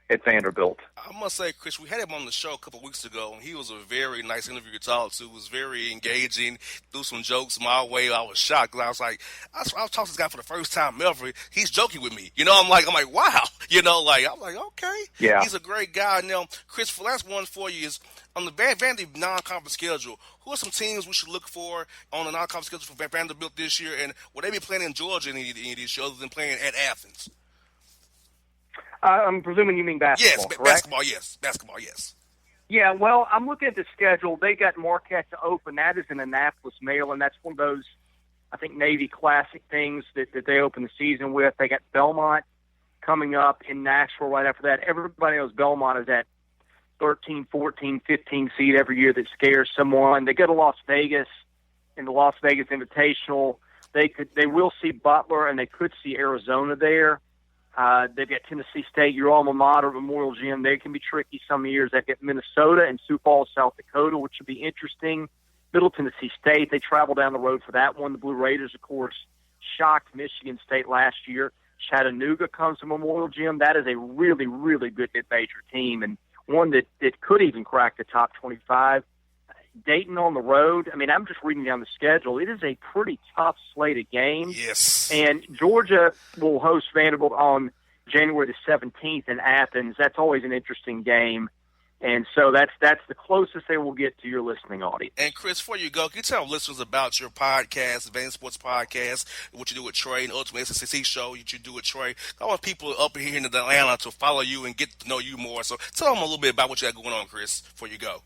at Vanderbilt. I must say, Chris, we had him on the show a couple of weeks ago, and he was a very nice interview to talk to. It was very engaging, threw some jokes my way. I was shocked, because I was like, I was talking to this guy for the first time ever. He's joking with me. I'm like, wow. I'm like, okay. Yeah. He's a great guy. Now, Chris, the last one for you is, on the Vandy non-conference schedule, who are some teams we should look for on the non-conference schedule for Vanderbilt this year, and will they be playing in Georgia any of these shows other than playing at Athens? I'm presuming you mean basketball, yes, correct? Basketball, yes. Yeah, well, I'm looking at the schedule. They got Marquette to open. That is in Annapolis, Maryland. That's one of those, I think, Navy Classic things that they open the season with. They got Belmont coming up in Nashville right after that. Everybody knows Belmont is that 13, 14, 15 seed every year that scares someone. They go to Las Vegas in the Las Vegas Invitational. They will see Butler, and they could see Arizona there. They've got Tennessee State, your alma mater, Memorial Gym. They can be tricky some years. They've got Minnesota and Sioux Falls, South Dakota, which would be interesting. Middle Tennessee State, they travel down the road for that one. The Blue Raiders, of course, shocked Michigan State last year. Chattanooga comes to Memorial Gym. That is a really, really good mid-major team, and one that could even crack the top 25. Dayton on the road. I mean, I'm just reading down the schedule. It is a pretty tough slate of games. Yes. And Georgia will host Vanderbilt on January the 17th in Athens. That's always an interesting game. And so that's the closest they will get to your listening audience. And Chris, before you go, can you tell listeners about your podcast, Advanced Sports Podcast, what you do with Trey, and Ultimate SEC Show, what you do with Trey? I want people up here in Atlanta to follow you and get to know you more. So tell them a little bit about what you got going on, Chris, before you go.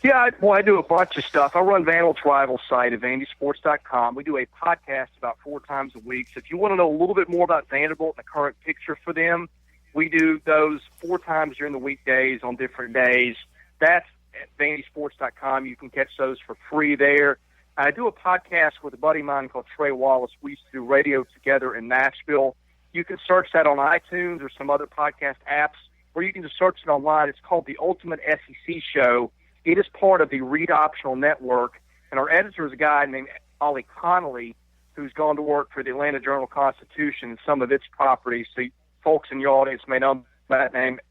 Yeah, I do a bunch of stuff. I run Vanderbilt's rival site at VandySports.com. We do a podcast about 4 times a week. So if you want to know a little bit more about Vanderbilt and the current picture for them, we do those 4 times during the weekdays on different days. That's at VandySports.com. You can catch those for free there. I do a podcast with a buddy of mine called Trey Wallace. We used to do radio together in Nashville. You can search that on iTunes or some other podcast apps, or you can just search it online. It's called The Ultimate SEC Show. It is part of the Read Optional Network, and our editor is a guy named Ollie Connolly, who's gone to work for the Atlanta Journal-Constitution and some of its properties. So folks in your audience may know that name.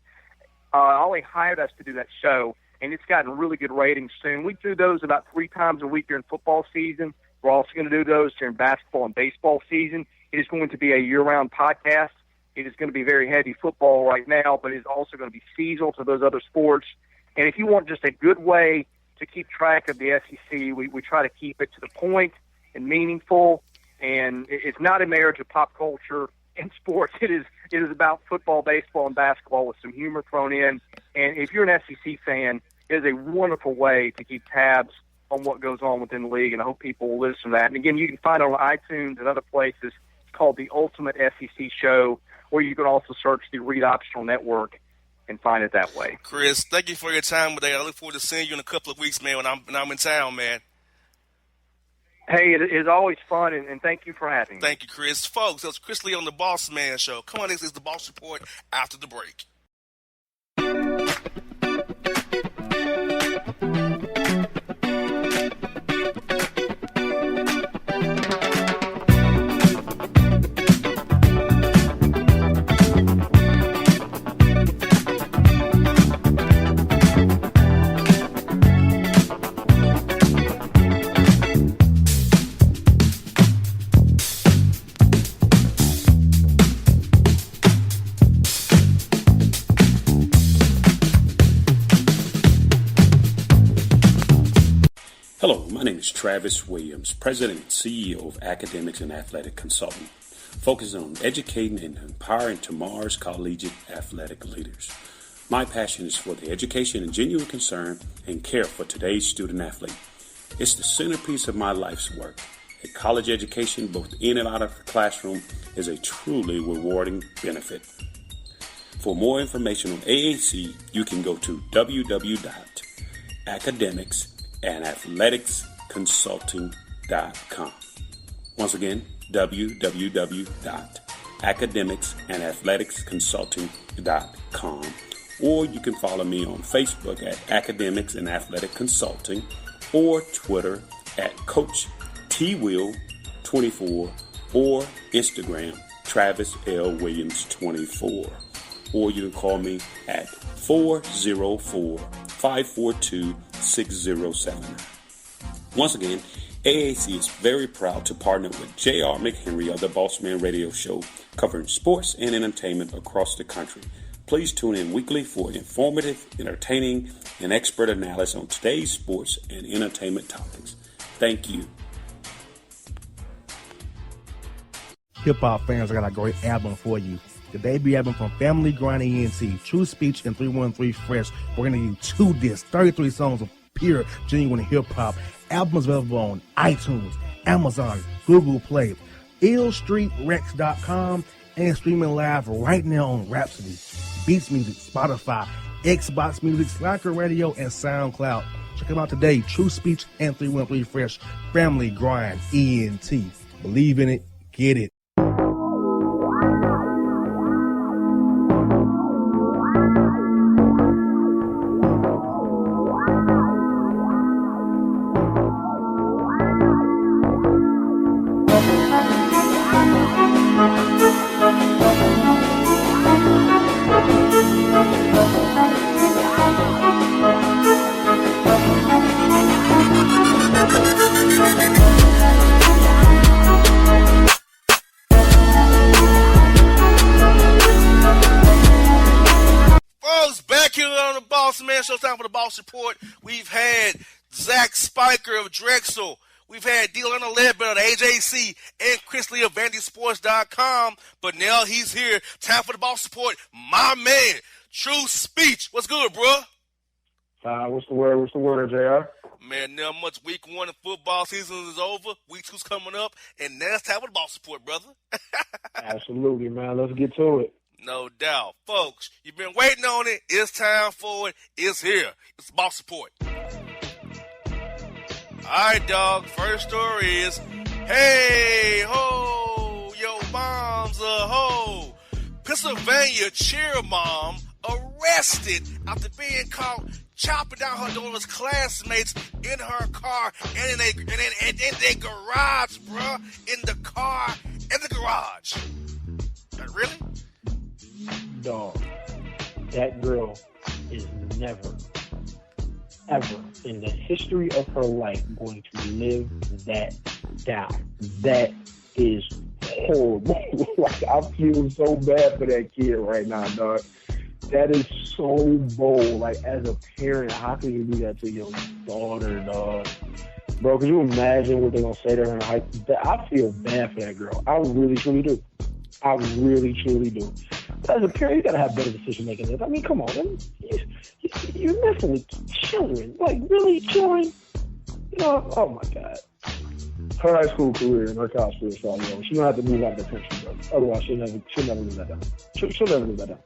Ollie hired us to do that show, and it's gotten really good ratings soon. We do those about 3 times a week during football season. We're also going to do those during basketball and baseball season. It is going to be a year-round podcast. It is going to be very heavy football right now, but it is also going to be seasonal to those other sports. And if you want just a good way to keep track of the SEC, we try to keep it to the point and meaningful. And it's not a marriage of pop culture and sports. It is about football, baseball, and basketball with some humor thrown in. And if you're an SEC fan, it is a wonderful way to keep tabs on what goes on within the league, and I hope people will listen to that. And again, you can find it on iTunes and other places. It's called The Ultimate SEC Show, or you can also search the Read Optional Network and find it that way. Chris, thank you for your time today. I look forward to seeing you in a couple of weeks, man, when I'm in town, man. Hey, it is always fun, and thank you for having me. Thank you, Chris. Folks, that was Chris Lee on the Bossman Show. Come on, this is the Boss Report after the break. Hello, my name is Travis Williams, President and CEO of Academics and Athletic Consulting, focusing on educating and empowering tomorrow's collegiate athletic leaders. My passion is for the education and genuine concern and care for today's student athlete. It's the centerpiece of my life's work. A college education, both in and out of the classroom, is a truly rewarding benefit. For more information on AAC, you can go to www.academics and athleticsconsulting.com. Once again, www.academicsandathleticsconsulting.com. Or you can follow me on Facebook at Academics and Athletic Consulting, or Twitter at Coach TWill24, or Instagram Travis L. Williams 24. Or you can call me at 404-542-6079. Once again, AAC is very proud to partner with J.R. McHenry of the Bossman Radio Show, covering sports and entertainment across the country. Please tune in weekly for informative, entertaining, and expert analysis on today's sports and entertainment topics. Thank you. Hip-hop fans, I got a great album for you. The debut album from Family Grind ENT, TrueSpeech and 313 Fresh. We're going to use 2 discs, 33 songs of pure, genuine hip-hop. Albums available on iTunes, Amazon, Google Play, illstreetrex.com, and streaming live right now on Rhapsody, Beats Music, Spotify, Xbox Music, Slacker Radio, and SoundCloud. Check them out today. TrueSpeech and 313 Fresh. Family Grind ENT. Believe in it. Get it. Bossman Show, time for the Boss Report. We've had Zach Spreaker of Drexel. We've had Delano Ledbetter of AJC and Chris Lee of VandySports.com. But now he's here. Time for the Boss Report. My man, TrueSpeech. What's good, bro? What's the word, JR? Man, now much week 1 of football season is over. Week 2's coming up. And now it's time for the Boss Report, brother. Absolutely, man. Let's get to it. No doubt. Folks, you've been waiting on it. It's time for it. It's here. It's Boss Report. All right, dog. First story is, hey, ho, yo mom's a hoe. Pennsylvania cheer mom arrested after being caught chopping down her daughter's classmates in her car and in their garage, bruh. In the car, in the garage. Really? Dog, that girl is never, ever in the history of her life going to live that down. That is horrible. Like, I feel so bad for that kid right now, dog. That is so bold. Like, as a parent, how can you do that to your daughter, dog? Bro, can you imagine what they're going to say to her? I feel bad for that girl. I really, truly do. I really, truly do. But as a parent, you got to have better decision-making. I mean, come on. You're messing with children. Like, really, children? You know, oh, my God. Her high school career and her college career is all over. She's going to have to move out of the country, bro. Otherwise, she'll never lose that down. She'll never lose that down.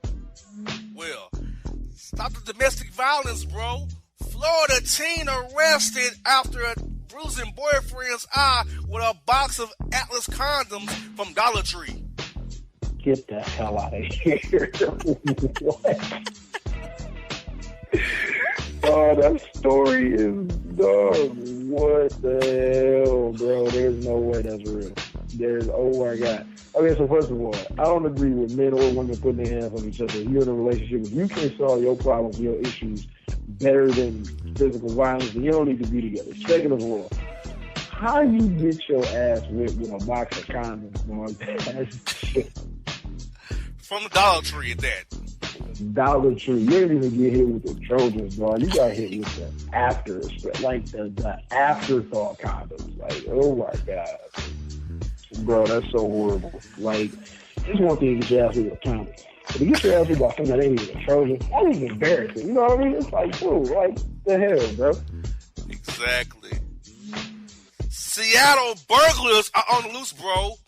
Well, stop the domestic violence, bro. Florida teen arrested after bruising boyfriend's eye with a box of Atlas condoms from Dollar Tree. Get the hell out of here. What? Oh, that story is dog. What the hell, bro? There's no way that's real. Oh my God. Okay, so first of all, I don't agree with men or women putting their hands on each other. You're in a relationship. If you can't solve your problems, your issues better than physical violence, then you don't need to be together. Second of all, how you get your ass whipped with a box of condoms, boy? That's from the Dollar Tree at that. Dollar Tree. You didn't even get hit with the Trojans, bro. You got hit with the the afterthought condoms. Like, oh my God. Bro, that's so horrible. Like, it's one thing to get your ass with a condom. But to get your ass with something that ain't even a Trojan, that is embarrassing. You know what I mean? It's like, dude, like, the hell, bro? Exactly. Seattle burglars are on the loose, bro.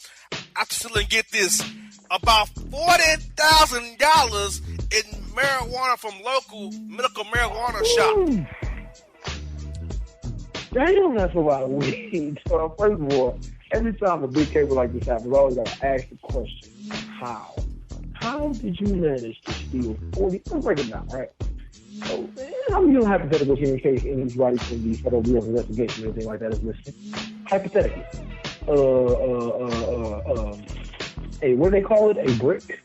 I still didn't get this. About $40,000 in marijuana from local medical marijuana shop. Damn, that's a lot of weed. So first of all, every time a big cable like this happens, I always gotta ask the question, how? How did you manage to steal 40? Let's break it down, right? So, I'm using hypotheticals here in case anybody from the Federal Bureau of Investigation or anything like that is listening. Hypothetically, what do they call it? A brick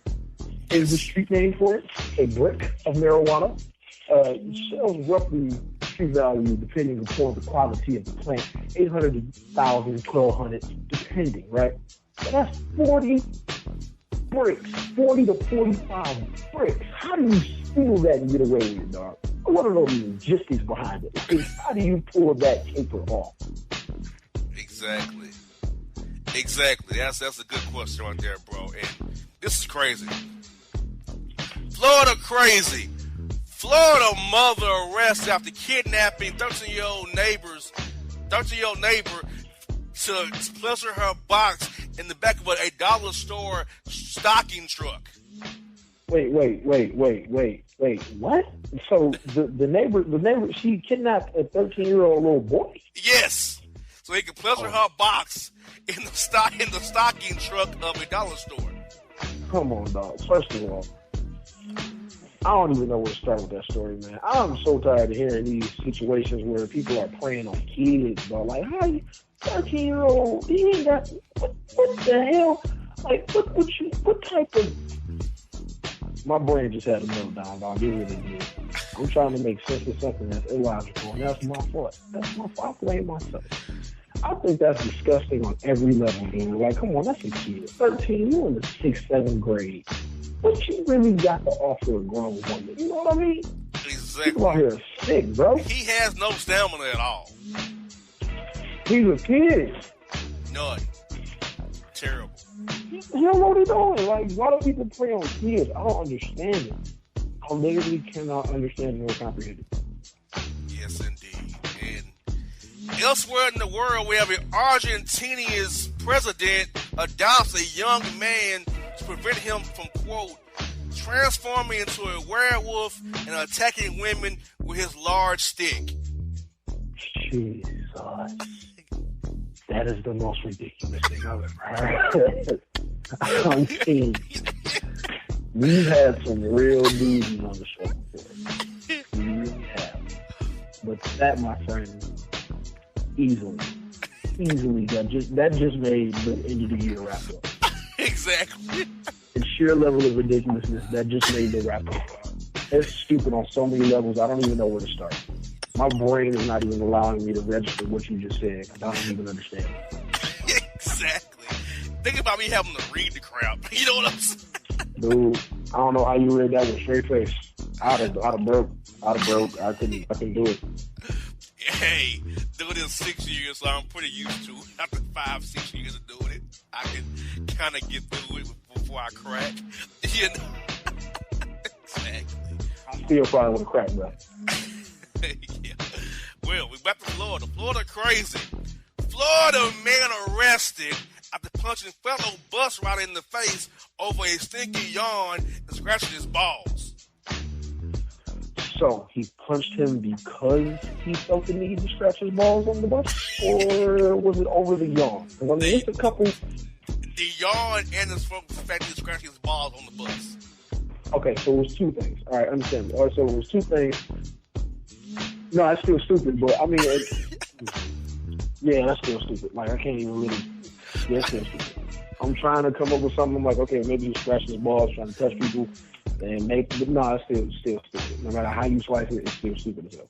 is the street name for it. A brick of marijuana sells roughly street value depending upon the quality of the plant, $800,000, $1,200, depending, right? So that's 40 bricks, 40 to 45 bricks. How do you steal that and get away with it, dog? I want to know the logistics behind it. How do you pull that caper off? Exactly. That's a good question right there, bro. And this is crazy. Florida crazy. Florida mother arrested after kidnapping 13-year-old neighbor to pleasure her box in the back of a dollar store stocking truck. Wait, what? So the neighbor, she kidnapped a 13-year-old little boy? Yes. So he could pleasure her box in the stocking truck of a dollar store. Come on, dog. First of all, I don't even know where to start with that story, man. I'm so tired of hearing these situations where people are preying on kids, dog. Like, how you 13-year-old? He ain't got what the hell? Like, what type of? My brain just had a meltdown, dog. It really did. I'm trying to make sense of something that's illogical, and that's my fault. I blame myself. I think that's disgusting on every level, dude. Like, come on, that's a kid. 13, you in the 6th, 7th grade. What you really got to offer a grown woman? You know what I mean? Exactly. People out here are sick, bro. He has no stamina at all. He's a kid. None. Terrible. He don't know what he's doing. Like, why do people prey on kids? I don't understand it. I literally cannot understand it or comprehend it. Yes, indeed. And elsewhere in the world, we have an Argentinian president adopts a young man to prevent him from, quote, transforming into a werewolf and attacking women with his large stick. Jesus. That is the most ridiculous thing I've ever heard. I mean, we've had some real dudes on the show before. We really have. But that, my friend, easily that just made the end of the year wrap up. Exactly. The sheer level of ridiculousness that just made the wrap up. It's stupid on so many levels. I don't even know where to start. My brain is not even allowing me to register what you just said. I don't even understand. Exactly. Think about me having to read the crap. You know what I'm saying? Dude, I don't know how you read that with a straight face. I'd have broke. I couldn't do it. Hey, doing this 6 years, so I'm pretty used to it. After 5-6 years of doing it, I can kind of get through it before I crack. You know? Exactly. I still probably want to crack, bro. Yeah. Well, we're back to Florida. Florida crazy. Florida man arrested after punching fellow bus rider in the face over a stinky yawn and scratching his balls. So, he punched him because he felt the need to scratch his balls on the bus? Or was it over the yawn? I mean, it's a couple... The yawn and the fact that he scratched his balls on the bus. Okay, so it was two things. All right, understand. All right, so it was two things. No, that's still stupid, but I mean... yeah, that's still stupid. Like, I can't even really... Yeah, it's still stupid. I'm trying to come up with something like, okay, maybe he scratched his balls, trying to touch people. And but no, it's still stupid. No matter how you slice it, it's still stupid as hell.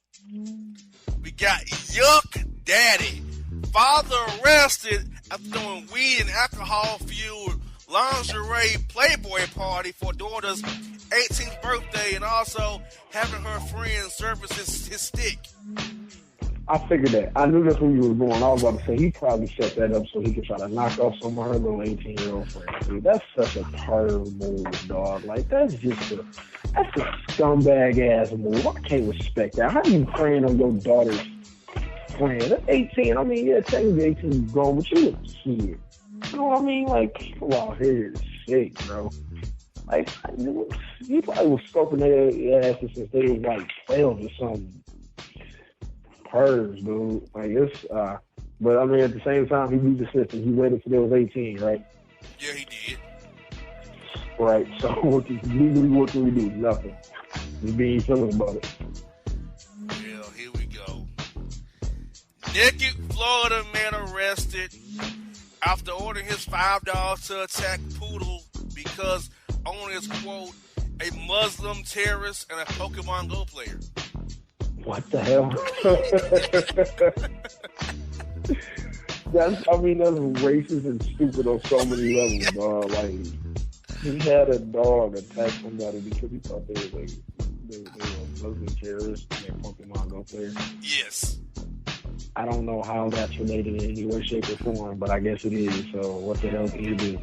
We got Yuck Daddy. Father arrested after throwing weed and alcohol-fueled lingerie Playboy party for daughter's 18th birthday and also having her friend service his stick. I figured that. I knew that's where you were going. I was about to say he probably set that up so he could try to knock off some of her little 18-year-old friends. Dude, that's such a perv move, dog. Like, that's a scumbag-ass move. I can't respect that. How do you preying on your daughter's friend? That's 18. I mean, yeah, technically 18 is grown, but you a kid. You know what I mean? Like, people out here is sick, bro. Like, he probably was scoping their asses since they were like 12 or something. purge, dude. Like, it's, but I mean, at the same time, he beat the system. He waited till there was 18, right? Yeah, he did. Right. So, legally, what can we do? Nothing. Just being feelings about it. Well, here we go. Naked Florida man arrested after ordering his $5 to attack Poodle because owner is, quote, a Muslim terrorist and a Pokemon Go player. What the hell? That's racist and stupid on so many levels, dog. Like, he had a dog attack somebody because he thought they were Muslim terrorists and Pokemon Go players. Yes. I don't know how that's related in any way, shape, or form, but I guess it is. So what the hell can you do?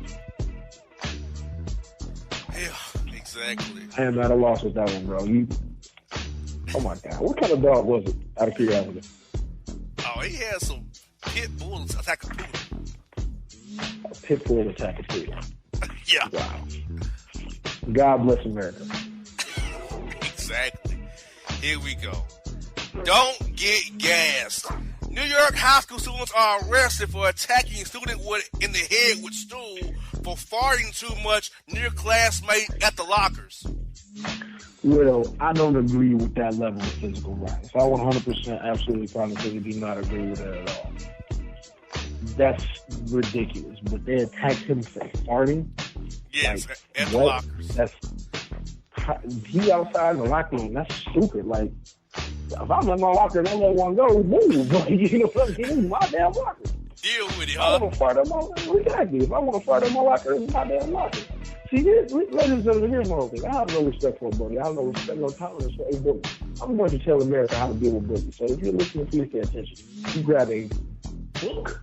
Yeah, exactly. I am at a loss with that one, bro. Oh my God, what kind of dog was it? Out of curiosity. Oh, he had some pit bulls attack a poodle. A pit bull attack a poodle. Yeah. Wow. God bless America. Exactly. Here we go. Don't get gassed. New York high school students are arrested for attacking a student in the head with stool for farting too much near classmate at the lockers. Well, I don't agree with that level of physical violence. I 100% absolutely positively do not agree with that at all. That's ridiculous. But they attacked him for farting? Yes, like, at the lockers. He outside in the locker room. That's stupid. Like, if I'm in my locker and I let one go, move. Like, you know what I mean? It's my damn locker. Deal with it, I huh? want to fart in my locker. Exactly. If I want to fart in my locker, it's my damn locker. See, ladies and gentlemen, here's my whole thing. I have no respect for a bully. I have no respect, no tolerance for a bully. I'm going to tell America how to deal with bullies. So if you're listening, please pay attention. You grab a book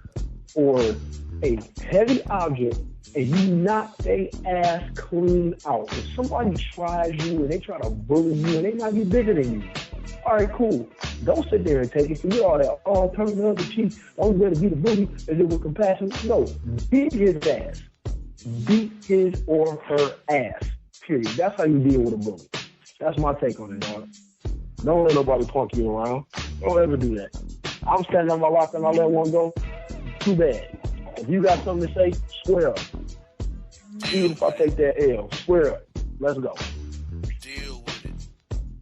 or a heavy object and you knock their ass clean out. If somebody tries you and they try to bully you and they might be bigger than you, all right, cool. Don't sit there and take it. You all that, turn the other cheek. The only way to beat a bully is it with compassion. No, beat his ass. Beat his or her ass. Period. That's how you deal with a bully. That's my take on it, dog. Don't let nobody punk you around. Don't ever do that. I'm standing on my locker and I let one go. Too bad. If you got something to say, square up. Even if I take that L, square up. Let's go. Deal with it.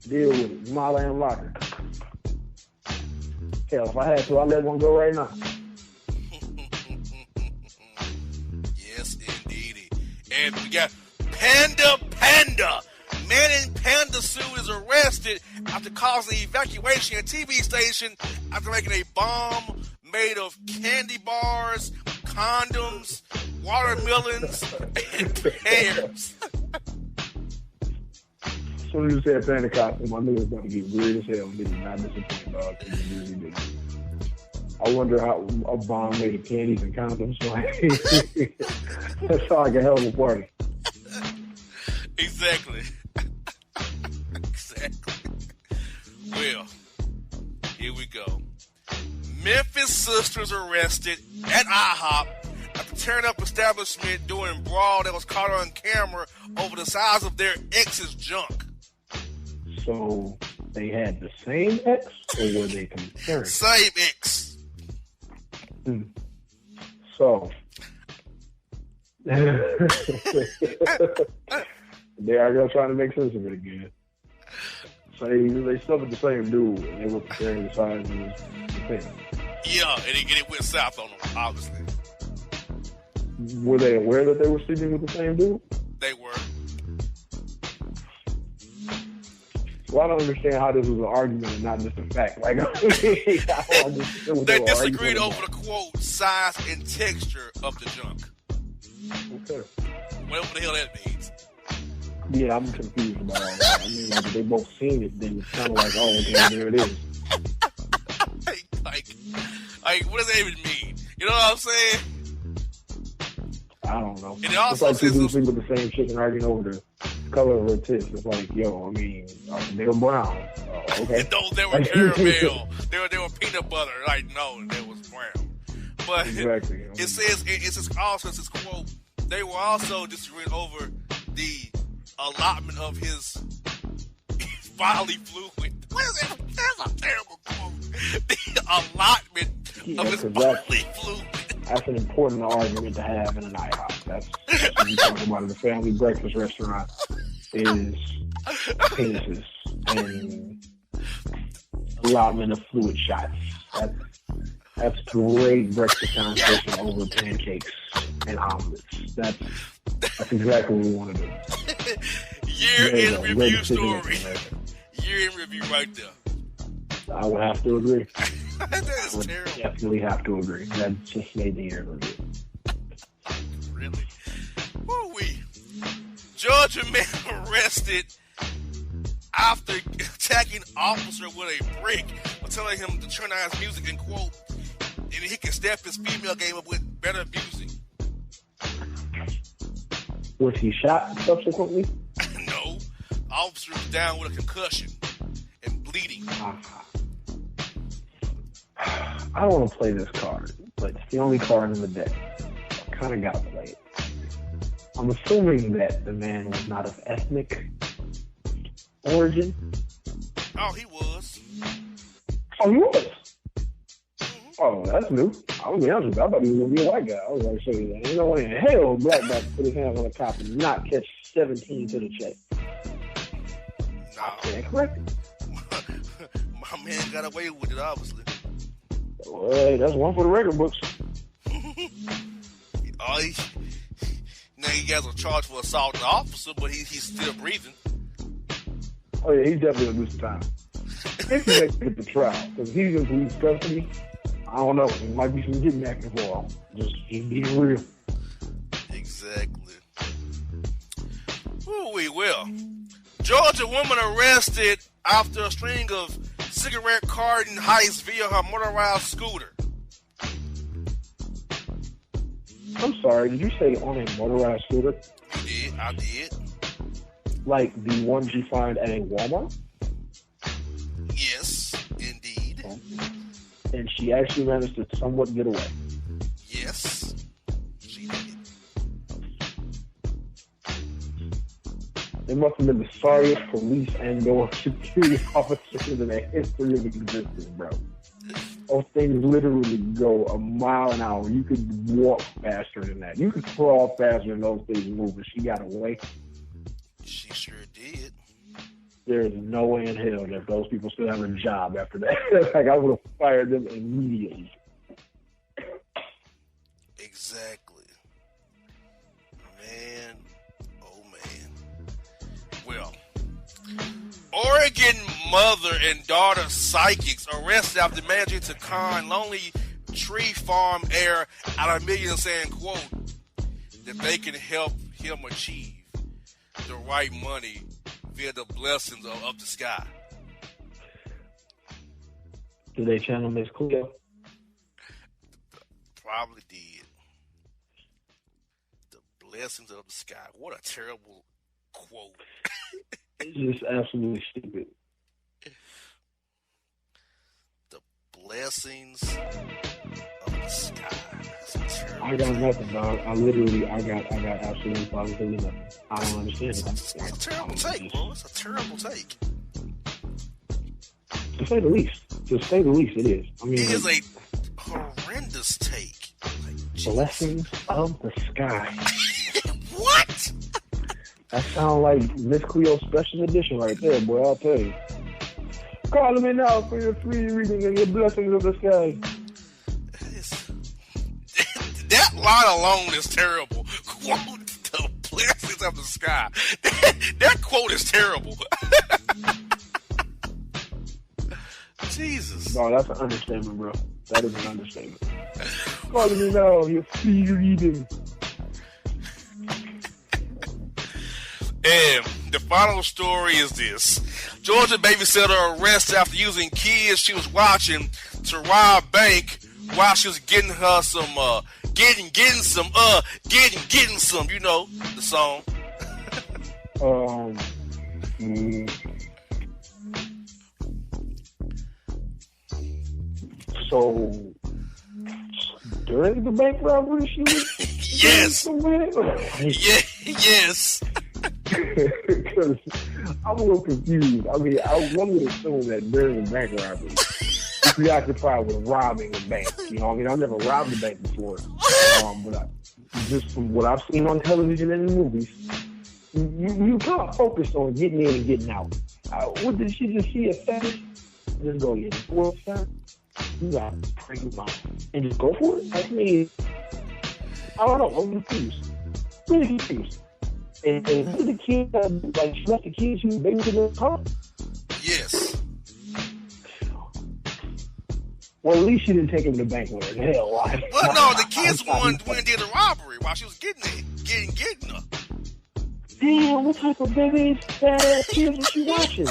Deal with it. My damn locker. Hell, if I had to, I'd let one go right now. Yes, indeedy. And we got Panda. Man in Panda suit is arrested after causing evacuation at TV station after making a bomb made of candy bars, condoms, watermelons, and pears. As soon as you said Panda costume, I knew it was going to get weird as hell. Did not disappoint, dog. It really did. I wonder how a bomb made of candies and condoms. That sounds like a hell of a party. Exactly. Well, here we go. Memphis sisters arrested at IHOP after tearing up establishment during brawl that was caught on camera over the size of their ex's junk. So they had the same ex, or were they comparing? Same ex. So they are just trying to make sense of it again. So they stuck with the same dude, and they were comparing the size of his thing. Yeah, and it went south on them, obviously. Were they aware that they were sleeping with the same dude? They were. Well, I don't understand how this was an argument and not just a fact. Like, I don't understand what They were disagreed arguing over the quote size and texture of the junk. Okay. Whatever the hell that means. Yeah, I'm confused about all that. I mean, like, if they both seen it, then it's kind of like, oh, okay, there it is. like, what does that even mean? You know what I'm saying? I don't know. And it also it's like two says dudes sleeping with the same chick and arguing over the color of her tits. It's like, yo, I mean, they were brown. Okay. And those that were caramel, they were peanut butter. Like, no, they was brown. But exactly. It says also this quote. They were also disagreeing over the allotment of his bodily fluid. What is that? That's a terrible quote. allotment Yeah, of his 'cause bodily fluid. that's an important argument to have in an IHOP. That's what we talk about at a family breakfast restaurant is penises and allotment of fluid shots. That's great breakfast conversation over pancakes and omelets. That's exactly what we want to do. Year in review story. Year in review right there. I would have to agree. That is I would terrible. definitely have to agree. That just made the year review. Really? Woo-wee. Georgia man arrested after attacking officer with a brick for telling him to turn on his music and quote, and he can step his female game up with better music. Was he shot subsequently? No. Officer was down with a concussion and bleeding. I don't want to play this card, but it's the only card in the deck. I kind of got to play it. I'm assuming that the man was not of ethnic origin. Oh, he was. Oh, he was? Oh, that's new. I'll be honest with you. I thought he was going to be a white guy. I was going to say, ain't no way in hell black guy put his hands on a cop and not catch 17 to the check. No. Correct? My man got away with it, obviously. Well, hey, that's one for the record books. Now he has a charge for assaulting an officer, but he's still breathing. Oh, yeah, he's definitely going to lose some time. If he makes it to trial, because if he's in police custody, I don't know. It might be some getting back and forth. Just he's being real. Exactly. Ooh, we will. Georgia woman arrested after a string of cigarette carton heists via her motorized scooter. I'm sorry, did you say on a motorized scooter? You did, I did. Like the ones you find at a Walmart? Yes, indeed. And she actually managed to somewhat get away. Yes, she did. They must have been the sorriest police and or security officers in the history of existence, bro. Those things literally go a mile an hour. You could walk faster than that. You could crawl faster than those things move, and she got away. She sure did. There is no way in hell that those people still have a job after that. Like, I would have fired them immediately. Exactly. Man, oh man. Well, Oregon mother and daughter psychics arrested after managing to con lonely tree farm heir out of millions, saying, quote, that they can help him achieve the right money via the blessings of the sky. Did they channel Miss Cleo? Probably did. The blessings of the sky. What a terrible quote. It's just absolutely stupid. The blessings of the sky. That's a terrible I got nothing, dog. I got absolutely positively nothing. I don't understand it. It's a terrible take, bro. It's a terrible take. To say the least. To say the least, it is. I mean, It is a horrendous take. Like, blessings of the sky. what? That sounds like Miss Cleo's special edition right there, boy. I'll tell you. Call me now for your free reading and your blessings of the sky. That line alone is terrible. Quote, the blessings of the sky. That quote is terrible. Jesus. No, that's an understatement, bro. That is an understatement. Call me now, your free reading. And the final story is this. Georgia babysitter arrested after using kids she was watching to rob bank while she was getting her some, getting some, you know, the song. So, during the bank robbery, she was Yes. Yes. Because I'm a little confused. I mean, I one would assume that during the bank robbery, preoccupied with robbing a bank. You know what I mean? I've never robbed a bank before. But just from what I've seen on television and in movies, you kind of focused on getting in and getting out. What did she just see a fetish? Just go get it. Well, you got to pray your mouth and just go for it. I mean, I don't know. I'm confused. Really confused. And who the kid, like, she left the kids who was babysitting in the car? Yes. Well, at least she didn't take him to the bank with her. Hell, why? Well, no, the kids went and did a robbery while she was getting her. Damn, what type of baby badass kids was she watching?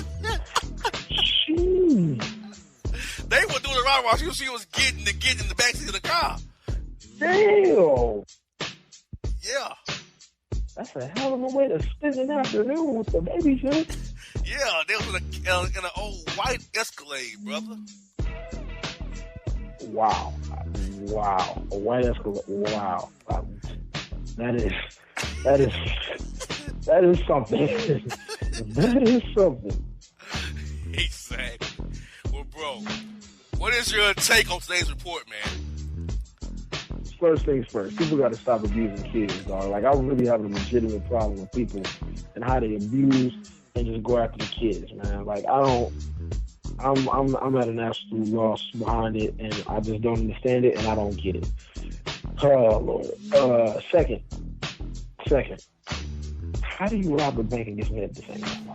Jeez. They were doing the robbery while she was getting in the backseat of the car. Damn. Yeah. That's a hell of a way to spend an afternoon with the babysitter. Yeah, they was in an old white Escalade, brother. Wow. A white Escalade. Wow. That is something. That is something. Exactly. Well, bro, what is your take on today's report, man? First things first, people got to stop abusing kids, dog. Like, I really have a legitimate problem with people and how they abuse and just go after the kids, man. Like, I'm at an absolute loss behind it, and I just don't understand it, and I don't get it. Oh, Lord. Second, how do you rob a bank and get hit at the same time?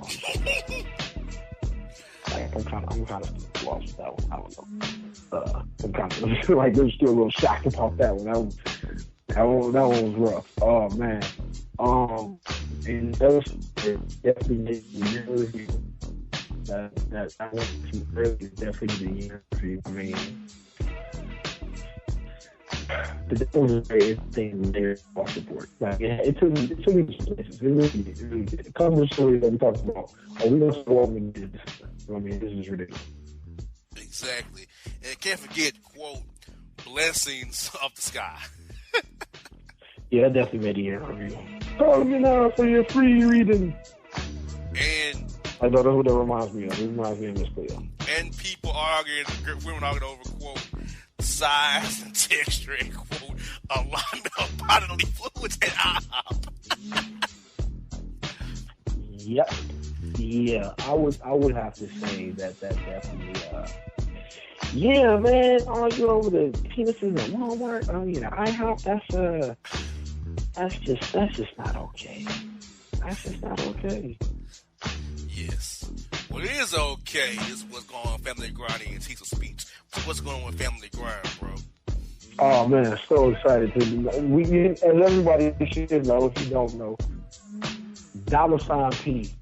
Like, I'm kind of lost with that one. I don't know. I'm kind of like, there's still a little shocked about that one. That one was rough. Oh man. And those definitely made me really that I went to earlier definitely the interview. I mean, the was a very thing there off the board. Like, it took me to places. It really did. A couple of stories that we talked about. Oh, we don't go over and do this. I mean, this is ridiculous. Exactly. And can't forget, quote, blessings of the sky. Yeah, that definitely made the interview. Call me now for your free reading. And I know that's what that reminds me of. It reminds me of Miss Cleo. And people arguing, women arguing over, quote, size and texture, and, quote, alignment of bodily fluids and IHOP. Yep. Yeah, I would have to say that definitely. Yeah, man, argue over the penises at Walmart. IHOP. That's just not okay. That's just not okay. Yes. What is okay is what's going on with Family Grind and TrueSpeech. What's going on with Family Grind, bro? Oh man, so excited to as everybody should know, if you don't know, $P.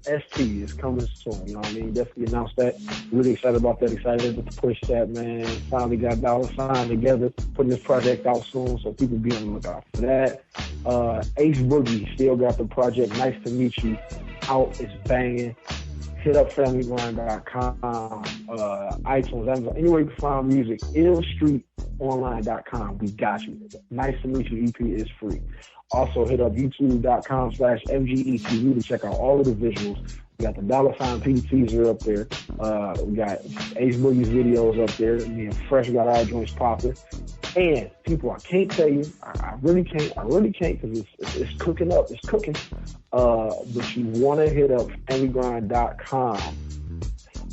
ST is coming soon, you know what I mean? Definitely announced that. Really excited about that. Excited to push that, man. Finally got $sign together, putting this project out soon, so people be on the lookout for that. Ace Boogie still got the project Nice to Meet You out. It's banging. Hit up familygrind.com, iTunes, Amazon, anywhere you can find music. illstreetonline.com. We got you. Nice to Meet You EP is free. Also, hit up youtube.com/MGETV to check out all of the visuals. We got the $P teaser up there. We got Ace Boogie's videos up there. Me and Fresh got our joints popping. And people, I can't tell you, I really can't because it's cooking up. It's cooking. But you want to hit up familygrind.com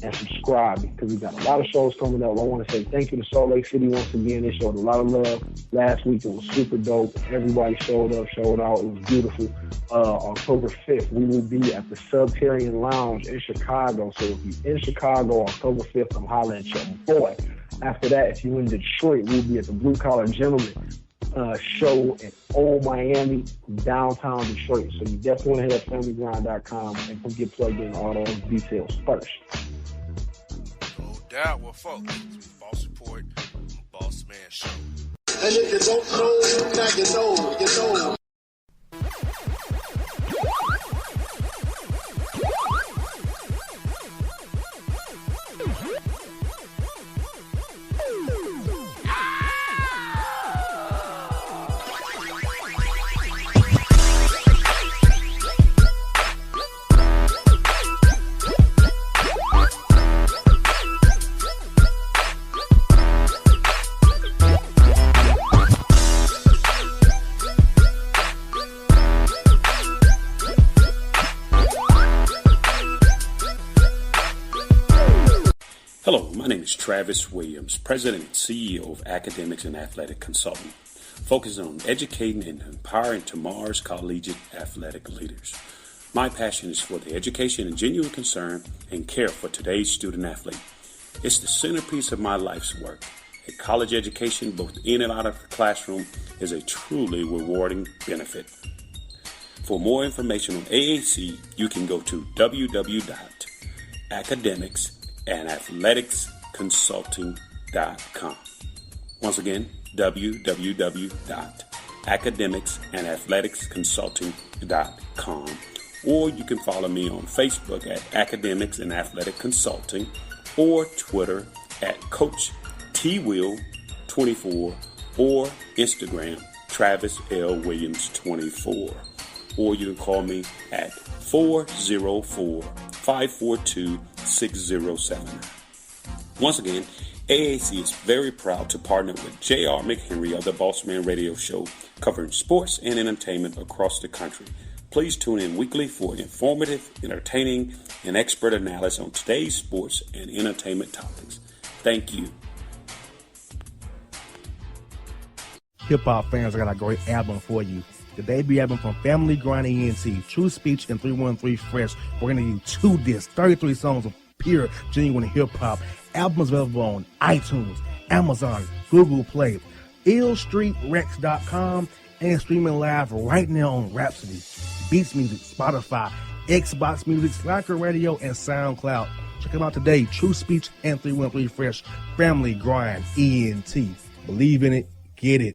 and subscribe because we got a lot of shows coming up. I want to say thank you to Salt Lake City once again. They showed a lot of love last week. It was super dope. Everybody showed up, showed out. It was beautiful. October 5th, we will be at the Subterranean Lounge in Chicago. So if you're in Chicago, October 5th, I'm hollering at your boy. After that, if you're in Detroit, we'll be at the Blue Collar Gentleman show in Old Miami, downtown Detroit. So you definitely want to hit up familygrind.com and come get plugged in all those details first. No doubt. Well, folks, this is Boss Report, Bossman Show. And if you don't know, now you know. Travis Williams, President and CEO of Academics and Athletic Consulting, focusing on educating and empowering tomorrow's collegiate athletic leaders. My passion is for the education and genuine concern and care for today's student athlete. It's the centerpiece of my life's work. A college education, both in and out of the classroom, is a truly rewarding benefit. For more information on AAC, you can go to www.academicsandathleticsconsulting.com. Once again, www.academicsandathleticsconsulting.com. Or you can follow me on Facebook at Academics and Athletic Consulting or Twitter at Coach TWill24 or Instagram Travis L. Williams 24. Or you can call me at 404-542-6079. Once again, AAC is very proud to partner with J.R. McHenry of the Bossman Radio Show, covering sports and entertainment across the country. Please tune in weekly for informative, entertaining, and expert analysis on today's sports and entertainment topics. Thank you. Hip-hop fans, I got a great album for you. The debut album from Family Grind ENT, TrueSpeech and 313 Fresh. We're going to do 2 discs, 33 songs of pure, genuine hip-hop. Albums available on iTunes, Amazon, Google Play, illstreetrex.com, and streaming live right now on Rhapsody, Beats Music, Spotify, Xbox Music, Slacker Radio, and SoundCloud. Check them out today. TrueSpeech and 313 Fresh. Family Grind ENT. Believe in it. Get it.